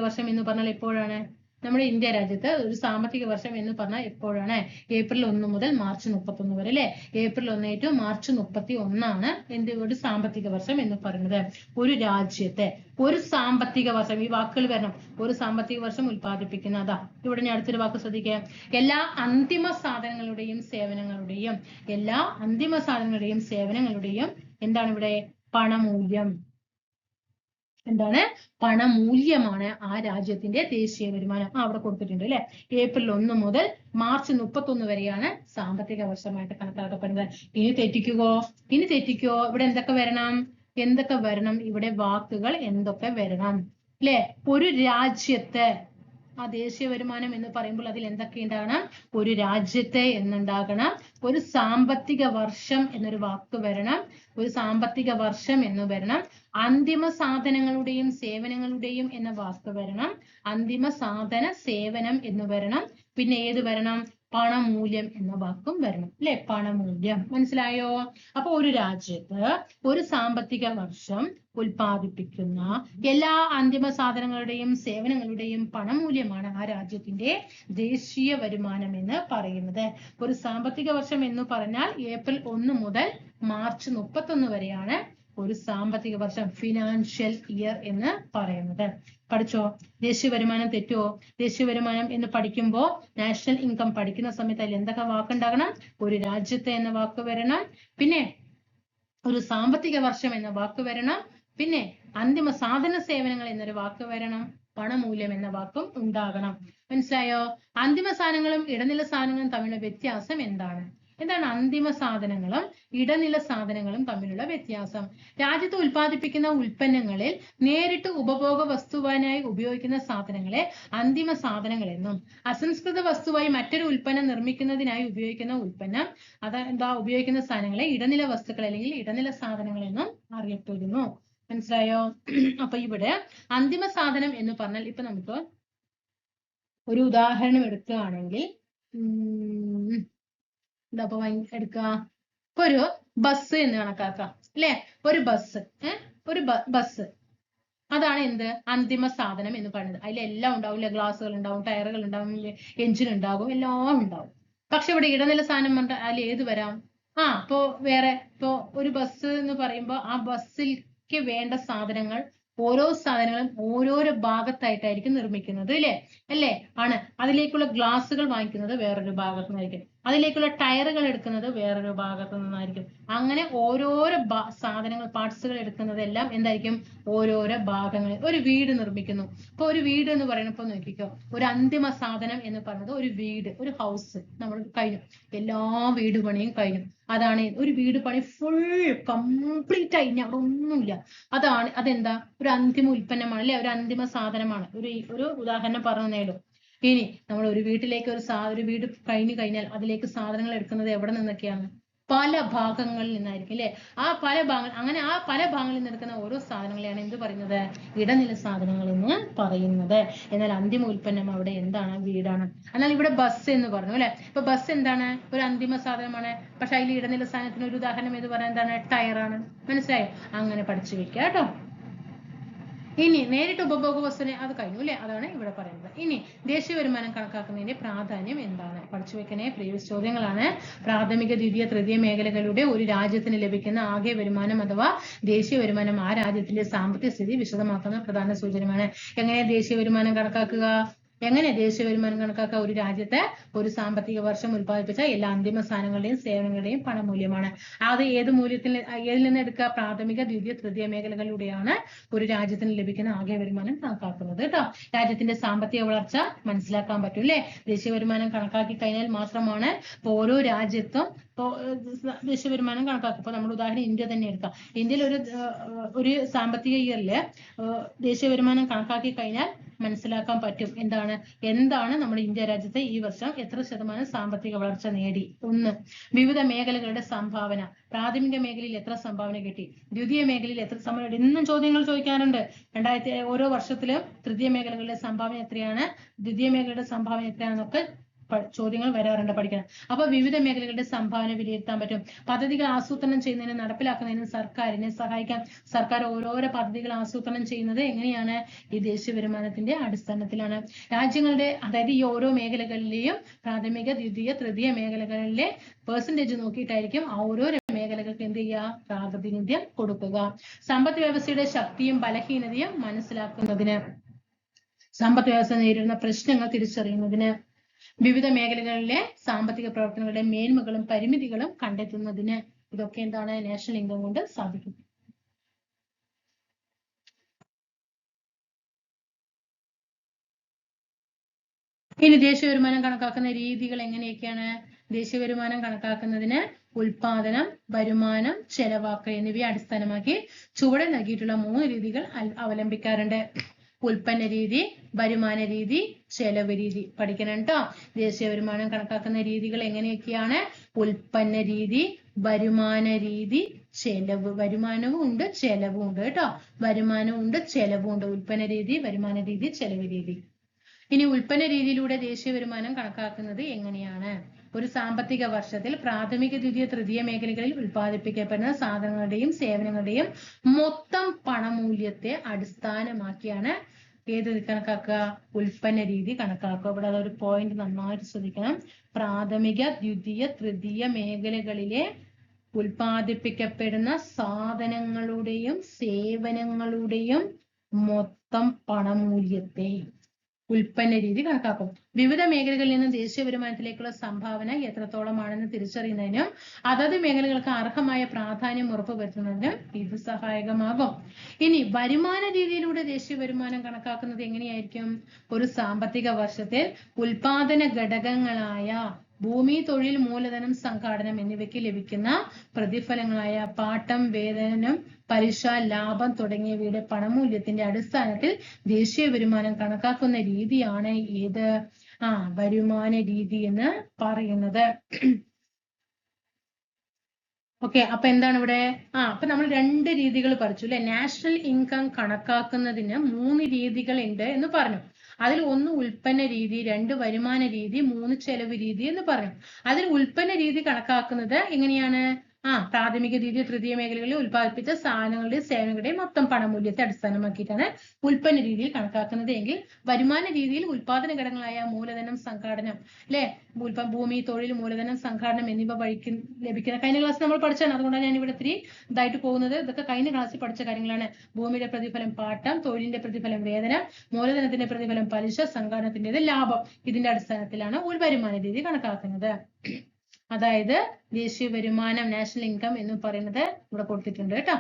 വർഷം എന്ന് പറഞ്ഞാൽ എപ്പോഴാണ്? നമ്മുടെ ഇന്ത്യ രാജ്യത്ത് ഒരു സാമ്പത്തിക വർഷം എന്ന് പറഞ്ഞാൽ എപ്പോഴാണ്? ഏപ്രിൽ 1 മുതൽ മാർച്ച് 31 വരെ അല്ലെ. ഏപ്രിൽ 1 ടു മാർച്ച് 31 എന്ത് ഒരു സാമ്പത്തിക വർഷം എന്ന് പറയുന്നത്. ഒരു രാജ്യത്തെ ഒരു സാമ്പത്തിക വർഷം, ഈ വാക്കുകൾ വരണം. ഒരു സാമ്പത്തിക വർഷം ഉൽപ്പാദിപ്പിക്കുന്നതാ. ഇവിടെ ഞാൻ അടുത്തൊരു വാക്ക് ശ്രദ്ധിക്കുക. എല്ലാ അന്തിമ സാധനങ്ങളുടെയും സേവനങ്ങളുടെയും എന്താണ് ഇവിടെ? പണമൂല്യം. എന്താണ്? പണമൂല്യമാണ് ആ രാജ്യത്തിന്റെ ദേശീയ വരുമാനം. അവിടെ കൊടുത്തിട്ടുണ്ട് അല്ലെ. ഏപ്രിൽ 1 മുതൽ മാർച്ച് 31 വരെയാണ് സാമ്പത്തിക വർഷമായിട്ട് കണക്കാക്കപ്പെടുന്നത്. ഇനി തെറ്റിക്കോ? ഇവിടെ എന്തൊക്കെ വരണം? ഇവിടെ വാക്കുകൾ എന്തൊക്കെ വരണം അല്ലെ? ഒരു രാജ്യത്തെ ആ ദേശീയ വരുമാനം എന്ന് പറയുമ്പോൾ അതിൽ എന്തൊക്കെ ഉണ്ടാകണം? ഒരു രാജ്യത്തെ എന്നുണ്ടാകണം. ഒരു സാമ്പത്തിക വർഷം എന്നൊരു വാക്ക് വരണം. എന്ന് വരണം. അന്തിമ സാധനങ്ങളുടെയും സേവനങ്ങളുടെയും എന്ന വാക്ക് വരണം. അന്തിമ സാധന സേവനം എന്ന് വരണം. പിന്നെ ഏത് വരണം? പണമൂല്യം എന്ന വാക്കും വരണം അല്ലെ. പണമൂല്യം മനസ്സിലായോ? അപ്പൊ ഒരു രാജ്യത്ത് ഒരു സാമ്പത്തിക വർഷം ഉൽപ്പാദിപ്പിക്കുന്ന എല്ലാ അന്തിമ സാധനങ്ങളുടെയും സേവനങ്ങളുടെയും പണമൂല്യമാണ് ആ രാജ്യത്തിന്റെ ദേശീയ വരുമാനം എന്ന് പറയുന്നത്. ഒരു സാമ്പത്തിക വർഷം എന്ന് പറഞ്ഞാൽ ഏപ്രിൽ 1 മുതൽ മാർച്ച് 31 വരെയാണ് ഒരു സാമ്പത്തിക വർഷം, ഫിനാൻഷ്യൽ ഇയർ എന്ന് പറയുന്നത്. പഠിച്ചോ? ദേശീയ വരുമാനം തെറ്റുമോ? ദേശീയ വരുമാനം എന്ന് പഠിക്കുമ്പോൾ നാഷണൽ ഇൻകം പഠിക്കുന്ന സമയത്ത് അതിൽ എന്തൊക്കെ വാക്കുണ്ടാകണം? ഒരു രാജ്യത്തെ എന്ന വാക്ക് വരണം. പിന്നെ ഒരു സാമ്പത്തിക വർഷം എന്ന വാക്ക് വരണം. പിന്നെ അന്തിമ സാധന സേവനങ്ങൾ എന്നൊരു വാക്ക് വരണം. പണമൂല്യം എന്ന വാക്കും ഉണ്ടാകണം. മനസ്സിലായോ? അന്തിമ സാധനങ്ങളും ഇടനില സാധനങ്ങളും തമ്മിലുള്ള വ്യത്യാസം എന്താണ്? എന്താണ് അന്തിമ സാധനങ്ങളും ഇടനില സാധനങ്ങളും തമ്മിലുള്ള വ്യത്യാസം? രാജ്യത്ത് ഉൽപ്പാദിപ്പിക്കുന്ന ഉൽപ്പന്നങ്ങളിൽ നേരിട്ട് ഉപഭോഗ വസ്തുവാനായി ഉപയോഗിക്കുന്ന സാധനങ്ങളെ അന്തിമ സാധനങ്ങൾ എന്നും, അസംസ്കൃത വസ്തുവായി മറ്റൊരു ഉൽപ്പന്നം നിർമ്മിക്കുന്നതിനായി ഉപയോഗിക്കുന്ന ഉൽപ്പന്നം എന്താ ഉപയോഗിക്കുന്ന സാധനങ്ങളെ ഇടനില വസ്തുക്കൾ അല്ലെങ്കിൽ ഇടനില സാധനങ്ങൾ എന്നും അറിയപ്പെടുന്നു. മനസ്സിലായോ? അപ്പൊ ഇവിടെ അന്തിമ സാധനം എന്ന് പറഞ്ഞാൽ ഇപ്പൊ നമുക്ക് ഒരു ഉദാഹരണം എടുക്കുകയാണെങ്കിൽ എന്താ ഇപ്പൊ എടുക്കുക, ഇപ്പൊ ഒരു ബസ് എന്ന് കണക്കാക്കാം അല്ലെ? ഒരു ബസ് ഒരു ബസ് അതാണ് എന്ത് അന്തിമ സാധനം എന്ന് പറയുന്നത്. അതിലെല്ലാം ഉണ്ടാവില്ല, ഗ്ലാസുകൾ ഉണ്ടാവും, ടയറുകൾ ഉണ്ടാവും, എഞ്ചിൻ ഉണ്ടാകും, എല്ലാം ഉണ്ടാവും. പക്ഷെ ഇവിടെ ഇടനില സാധനം പറഞ്ഞാൽ അതിൽ ഏത് വരാം? ഇപ്പോ വേറെ ഇപ്പോ ഒരു ബസ് എന്ന് പറയുമ്പോൾ ആ ബസ്സിലേക്ക് വേണ്ട സാധനങ്ങൾ ഓരോ സാധനങ്ങളും ഓരോരോ ഭാഗത്തായിട്ടായിരിക്കും നിർമ്മിക്കുന്നത് അല്ലേ? ആണ്. അതിലേക്കുള്ള ഗ്ലാസുകൾ വാങ്ങിക്കുന്നത് വേറൊരു ഭാഗത്തു നിന്നായിരിക്കും, അതിലേക്കുള്ള ടയറുകൾ എടുക്കുന്നത് വേറൊരു ഭാഗത്തു നിന്നായിരിക്കും. അങ്ങനെ ഓരോരോ സാധനങ്ങൾ പാർട്സുകൾ എടുക്കുന്നതെല്ലാം എന്തായിരിക്കും? ഓരോരോ ഭാഗങ്ങൾ. ഒരു വീട് നിർമ്മിക്കുന്നു. ഇപ്പൊ ഒരു വീട് എന്ന് പറയുന്നപ്പോ നോക്കിക്കോ, ഒരു അന്തിമ സാധനം എന്ന് പറയുന്നത് ഒരു വീട്, ഒരു ഹൗസ് നമ്മൾ കഴിഞ്ഞു, എല്ലാ വീട് പണിയും കഴിഞ്ഞു. അതാണ് ഒരു വീട് പണി ഫുൾ കംപ്ലീറ്റ് ആയി, അവിടെ ഒന്നുമില്ല. അതെന്താ? ഒരു അന്തിമ ഉൽപ്പന്നമാണ് അല്ലെ? ഒരു അന്തിമ സാധനമാണ്. ഒരു ഉദാഹരണം പറഞ്ഞേലോ. ഇനി നമ്മൾ ഒരു വീട്ടിലേക്ക് ഒരു വീട് കഴിഞ്ഞാൽ അതിലേക്ക് സാധനങ്ങൾ എടുക്കുന്നത് എവിടെ നിന്നൊക്കെയാണ്? പല ഭാഗങ്ങളിൽ നിന്നായിരിക്കും അല്ലെ? ആ പല ഭാഗങ്ങളിൽ നിന്ന് എടുക്കുന്ന ഓരോ സാധനങ്ങളെയാണ് എന്ത് പറയുന്നത്? ഇടനില സാധനങ്ങൾ എന്ന് പറയുന്നത്. എന്നാൽ അന്തിമ ഉൽപ്പന്നം അവിടെ എന്താണ്? വീടാണ്. എന്നാൽ ഇവിടെ ബസ് എന്ന് പറഞ്ഞു അല്ലെ? ഇപ്പൊ ബസ് എന്താണ്? ഒരു അന്തിമ സാധനമാണ്. പക്ഷെ അതിൽ ഇടനില സാധനത്തിന് ഒരു ഉദാഹരണം എന്ന് പറയാൻ എന്താണ്? ടയറാണ്. മനസ്സിലായോ? അങ്ങനെ പഠിച്ചു വെക്കുക കേട്ടോ. ഇനി നേരിട്ട് ഉപഭോഗ വസ്തുവിനെ അത് കഴിഞ്ഞു അല്ലെ? അതാണ് ഇവിടെ പറയുന്നത്. ഇനി ദേശീയ വരുമാനം കണക്കാക്കുന്നതിന്റെ പ്രാധാന്യം എന്താണ്? പഠിച്ചു വെക്കണേ. പ്രീവിയസ് ചോദ്യങ്ങളാണ്. പ്രാഥമിക, ദ്വിതീയ, തൃതീയ മേഖലകളുടെ ഒരു രാജ്യത്തിന് ലഭിക്കുന്ന ആകെ വരുമാനം അഥവാ ദേശീയ വരുമാനം ആ രാജ്യത്തിന്റെ സാമ്പത്തിക സ്ഥിതി വിശദമാക്കുന്ന പ്രധാന സൂചനയാണ്. എങ്ങനെ ദേശീയ വരുമാനം കണക്കാക്കുക? ദേശീയ വരുമാനം കണക്കാക്കുക? ഒരു രാജ്യത്തെ ഒരു സാമ്പത്തിക വർഷം ഉത്പാദിപ്പിച്ച എല്ലാ അന്തിമ സാധനങ്ങളുടെയും സേവനങ്ങളുടെയും പണമൂല്യമാണ്. അത് ഏതിൽ നിന്ന് എടുക്കുക? പ്രാഥമിക, ദ്വിതീയ, തൃതീയ മേഖലകളിലൂടെയാണ് ഒരു രാജ്യത്തിന് ലഭിക്കുന്ന ആകെ വരുമാനം കണക്കാക്കുന്നത് കേട്ടോ. രാജ്യത്തിന്റെ സാമ്പത്തിക വളർച്ച മനസ്സിലാക്കാൻ പറ്റും അല്ലെ? ദേശീയ വരുമാനം കണക്കാക്കി കഴിഞ്ഞാൽ മാത്രമാണ് ഓരോ രാജ്യത്തും ദേശീയ വരുമാനം കണക്കാക്കും. ഇപ്പൊ നമ്മുടെ ഉദാഹരണം ഇന്ത്യ തന്നെ എടുക്കാം. ഇന്ത്യയിൽ ഒരു സാമ്പത്തിക ഇയറില് ദേശീയ വരുമാനം കണക്കാക്കി കഴിഞ്ഞാൽ മനസ്സിലാക്കാൻ പറ്റും എന്താണ് നമ്മുടെ ഇന്ത്യ രാജ്യത്തെ ഈ വർഷം എത്ര ശതമാനം സാമ്പത്തിക വളർച്ച നേടി. ഒന്ന്, വിവിധ മേഖലകളുടെ സംഭാവന. പ്രാഥമിക മേഖലയിൽ എത്ര സംഭാവന കിട്ടി? ദ്വിതീയ മേഖലയിൽ എത്ര സംഭാവന? ഇന്നും ചോദ്യങ്ങൾ ചോദിക്കാറുണ്ട്. ഓരോ വർഷത്തിലും തൃതീയ മേഖലകളുടെ സംഭാവന എത്രയാണ്, ദ്വിതീയ മേഖലയുടെ സംഭാവന എത്രയാണെന്നൊക്കെ ചോദ്യങ്ങൾ വരാറുണ്ട് പഠിക്കണം. അപ്പൊ വിവിധ മേഖലകളുടെ സംഭാവന വിലയിരുത്താൻ പറ്റും. പദ്ധതികൾ ആസൂത്രണം ചെയ്യുന്നതിനും നടപ്പിലാക്കുന്നതിനും സർക്കാരിനെ സഹായിക്കാൻ സർക്കാർ ഓരോരോ പദ്ധതികൾ ആസൂത്രണം ചെയ്യുന്നത് എങ്ങനെയാണ്? ഈ ദേശീയ വരുമാനത്തിന്റെ അടിസ്ഥാനത്തിലാണ്. രാജ്യങ്ങളുടെ അതായത് ഈ ഓരോ മേഖലകളിലെയും പ്രാഥമിക, ദ്വിതീയ, തൃതീയ മേഖലകളിലെ പെർസെന്റേജ് നോക്കിയിട്ടായിരിക്കും ഓരോരോ മേഖലകൾക്ക് എന്ത് ചെയ്യുക? പ്രാതിനിധ്യം കൊടുക്കുക. സമ്പദ് വ്യവസ്ഥയുടെ ശക്തിയും ബലഹീനതയും മനസ്സിലാക്കുന്നതിന്, സമ്പദ് വ്യവസ്ഥ നേരിടുന്ന പ്രശ്നങ്ങൾ തിരിച്ചറിയുന്നതിന്, വിവിധ മേഖലകളിലെ സാമ്പത്തിക പ്രവർത്തനങ്ങളുടെ മേന്മകളും പരിമിതികളും കണ്ടെത്തുന്നതിന് ഇതൊക്കെ എന്താണ്? നാഷണൽ ഇൻകം കൊണ്ട് സാധിക്കും. ഇനി ദേശീയ വരുമാനം കണക്കാക്കുന്ന രീതികൾ എങ്ങനെയൊക്കെയാണ്? ദേശീയ വരുമാനം കണക്കാക്കുന്നതിന് ഉൽപാദനം, വരുമാനം, ചെലവാക്കൽ എന്നിവയെ അടിസ്ഥാനമാക്കി ചുവടെ നൽകിയിട്ടുള്ള 3 രീതികൾ അവലംബിക്കാറുണ്ട്. ഉൽപ്പന്ന രീതി, വരുമാന രീതി, ചെലവ് രീതി. പഠിക്കണം കേട്ടോ. ദേശീയ വരുമാനം കണക്കാക്കുന്ന രീതികൾ എങ്ങനെയൊക്കെയാണ്? ഉൽപ്പന്ന രീതി, വരുമാന രീതി, ചെലവ്. വരുമാനവും ഉണ്ട്, ചെലവും ഉണ്ട് കേട്ടോ. വരുമാനവും ഉണ്ട്, ചെലവും ഉണ്ട്. ഉൽപ്പന്ന രീതി, വരുമാന രീതി, ചെലവ് രീതി. ഇനി ഉൽപ്പന്ന രീതിയിലൂടെ ദേശീയ വരുമാനം കണക്കാക്കുന്നത് എങ്ങനെയാണ്? ഒരു സാമ്പത്തിക വർഷത്തിൽ പ്രാഥമിക, ദ്വിതീയ, തൃതീയ മേഖലകളിൽ ഉൽപ്പാദിപ്പിക്കപ്പെടുന്ന സാധനങ്ങളുടെയും സേവനങ്ങളുടെയും മൊത്തം പണമൂല്യത്തെ അടിസ്ഥാനമാക്കിയാണ് ഏത് കണക്കാക്കുക? ഉൽപ്പന്ന രീതി കണക്കാക്കുക. ഇവിടെ അതൊരു പോയിന്റ് നന്നായിട്ട് ശ്രദ്ധിക്കണം. പ്രാഥമിക, ദ്വിതീയ, തൃതീയ മേഖലകളിലെ ഉൽപ്പാദിപ്പിക്കപ്പെടുന്ന സാധനങ്ങളുടെയും സേവനങ്ങളുടെയും മൊത്തം പണമൂല്യത്തെ ഉൽപ്പന്ന രീതി കണക്കാക്കും. വിവിധ മേഖലകളിൽ നിന്ന് ദേശീയ വരുമാനത്തിലേക്കുള്ള സംഭാവന എത്രത്തോളമാണെന്ന് തിരിച്ചറിയുന്നതിനും അതത് മേഖലകൾക്ക് അർഹമായ പ്രാധാന്യം ഉറപ്പുവരുത്തുന്നതിനും ഇത് സഹായകമാകും. ഇനി വരുമാന രീതിയിലൂടെ ദേശീയ വരുമാനം കണക്കാക്കുന്നത് എങ്ങനെയായിരിക്കും? ഒരു സാമ്പത്തിക വർഷത്തിൽ ഉൽപാദന ഘടകങ്ങളായ ഭൂമി, തൊഴിൽ, മൂലധനം, സംഘാടനം എന്നിവയ്ക്ക് ലഭിക്കുന്ന പ്രതിഫലങ്ങളായ പാട്ടം, വേതനം, പലിശ, ലാഭം തുടങ്ങിയവയുടെ പണമൂല്യത്തിന്റെ അടിസ്ഥാനത്തിൽ ദേശീയ വരുമാനം കണക്കാക്കുന്ന രീതിയാണ് ഏത്? വരുമാന രീതി എന്ന് പറയുന്നത്. ഓക്കെ, അപ്പൊ എന്താണ് ഇവിടെ? അപ്പൊ നമ്മൾ 2 രീതികൾ പഠിച്ചു അല്ലെ? നാഷണൽ ഇൻകം കണക്കാക്കുന്നതിന് 3 രീതികൾ ഉണ്ട് എന്ന് പറഞ്ഞു. അതിൽ 1 ഉൽപ്പന്ന രീതി, 2 വരുമാന രീതി, 3 ചെലവ് രീതി എന്ന് പറഞ്ഞു. അതിൽ ഉൽപ്പന്ന രീതി കണക്കാക്കുന്നത് എങ്ങനെയാണ്? പ്രാഥമിക രീതി തൃതീയ മേഖലകളിൽ ഉൽപ്പാദിപ്പിച്ച സാധനങ്ങളുടെയും സേവനങ്ങളുടെയും മൊത്തം പണമൂല്യത്തെ അടിസ്ഥാനമാക്കിയിട്ടാണ് ഉൽപ്പന്ന രീതിയിൽ കണക്കാക്കുന്നത് എങ്കിൽ വരുമാന രീതിയിൽ ഉൽപാദന ഘടകങ്ങളായ മൂലധനം, സംഘാടനം അല്ലെ, ഭൂമി, തൊഴിൽ, മൂലധനം, സംഘാടനം എന്നിവ വഴിക്ക് ലഭിക്കുന്ന കഴിഞ്ഞ ക്ലാസ് നമ്മൾ പഠിച്ചാണ്. അതുകൊണ്ടാണ് ഞാൻ ഇവിടെ ഇത്തിരി ഇതായിട്ട് പോകുന്നത്. ഇതൊക്കെ കഴിഞ്ഞ ക്ലാസ്സിൽ പഠിച്ച കാര്യങ്ങളാണ്. ഭൂമിയുടെ പ്രതിഫലം പാട്ടം, തൊഴിലിന്റെ പ്രതിഫലം വേതനം, മൂലധനത്തിന്റെ പ്രതിഫലം പലിശ, സംഘാടനത്തിൻ്റെത് ലാഭം. ഇതിന്റെ അടിസ്ഥാനത്തിലാണ് ഒരു വരുമാന രീതി കണക്കാക്കുന്നത്. അതായത് ദേശീയ വരുമാനം, നാഷണൽ ഇൻകം എന്ന് പറയുന്നത് ഇവിടെ കൊടുത്തിട്ടുണ്ട് കേട്ടോ.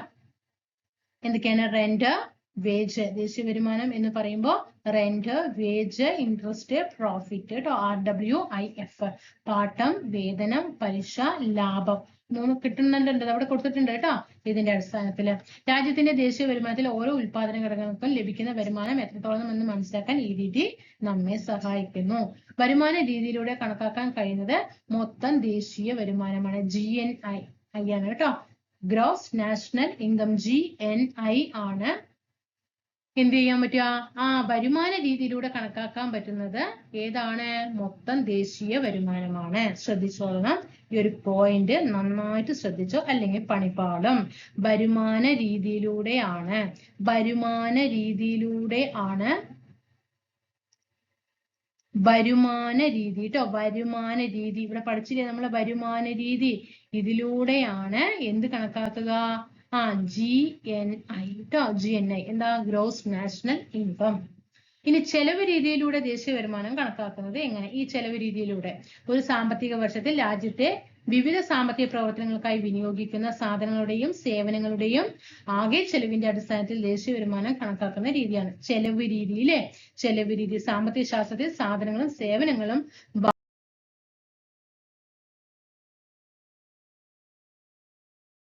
എന്തൊക്കെയാണ്? Rent, wage. ദേശീയ വരുമാനം എന്ന് പറയുമ്പോൾ റെന്റ്, വേജ്, ഇൻട്രസ്റ്റ്, പ്രോഫിറ്റ് കേട്ടോ. RWIF. പാട്ടം, വേതനം, പലിശ, ലാഭം. 3 കിട്ടുന്നുണ്ട്, അവിടെ കൊടുത്തിട്ടുണ്ട് കേട്ടോ. ഇതിന്റെ അടിസ്ഥാനത്തില് രാജ്യത്തിന്റെ ദേശീയ വരുമാനത്തിൽ ഓരോ ഉൽപാദന ഘടകങ്ങൾക്കും ലഭിക്കുന്ന വരുമാനം എത്രത്തോളം എന്ന് മനസ്സിലാക്കാൻ ഈ രീതി നമ്മെ സഹായിക്കുന്നു. വരുമാന രീതിയിലൂടെ കണക്കാക്കാൻ കഴിയുന്നത് മൊത്തം ദേശീയ വരുമാനമാണ്. GNI ആണ് കേട്ടോ. ഗ്രോസ് നാഷണൽ ഇൻകം GNI ആണ് എന്ത് ചെയ്യാൻ പറ്റുക? വരുമാന രീതിയിലൂടെ കണക്കാക്കാൻ പറ്റുന്നത് ഏതാണ്? മൊത്തം ദേശീയ വരുമാനമാണ്. ശ്രദ്ധിച്ചോളണം, ഈ ഒരു പോയിന്റ് നന്നായിട്ട് ശ്രദ്ധിച്ചോ, അല്ലെങ്കിൽ പണിപ്പാളും. വരുമാന രീതിയിലൂടെയാണ് വരുമാന രീതി കേട്ടോ. വരുമാന രീതി ഇവിടെ പഠിച്ചില്ലേ നമ്മൾ? വരുമാന രീതി ഇതിലൂടെയാണ് എന്ത് കണക്കാക്കുക? GNI കേട്ടോ. GNI എന്താ? Gross national income. ഇനി ചെലവ് രീതിയിലൂടെ ദേശീയ വരുമാനം കണക്കാക്കുന്നത് എങ്ങനെ? ഈ ചെലവ് രീതിയിലൂടെ ഒരു സാമ്പത്തിക വർഷത്തിൽ രാജ്യത്തെ വിവിധ സാമ്പത്തിക പ്രവർത്തനങ്ങൾക്കായി വിനിയോഗിക്കുന്ന സാധനങ്ങളുടെയും സേവനങ്ങളുടെയും ആകെ ചെലവിന്റെ അടിസ്ഥാനത്തിൽ ദേശീയ വരുമാനം കണക്കാക്കുന്ന രീതിയാണ് ചെലവ് രീതി. ചെലവ് രീതി സാമ്പത്തിക ശാസ്ത്രത്തിൽ സാധനങ്ങളും സേവനങ്ങളും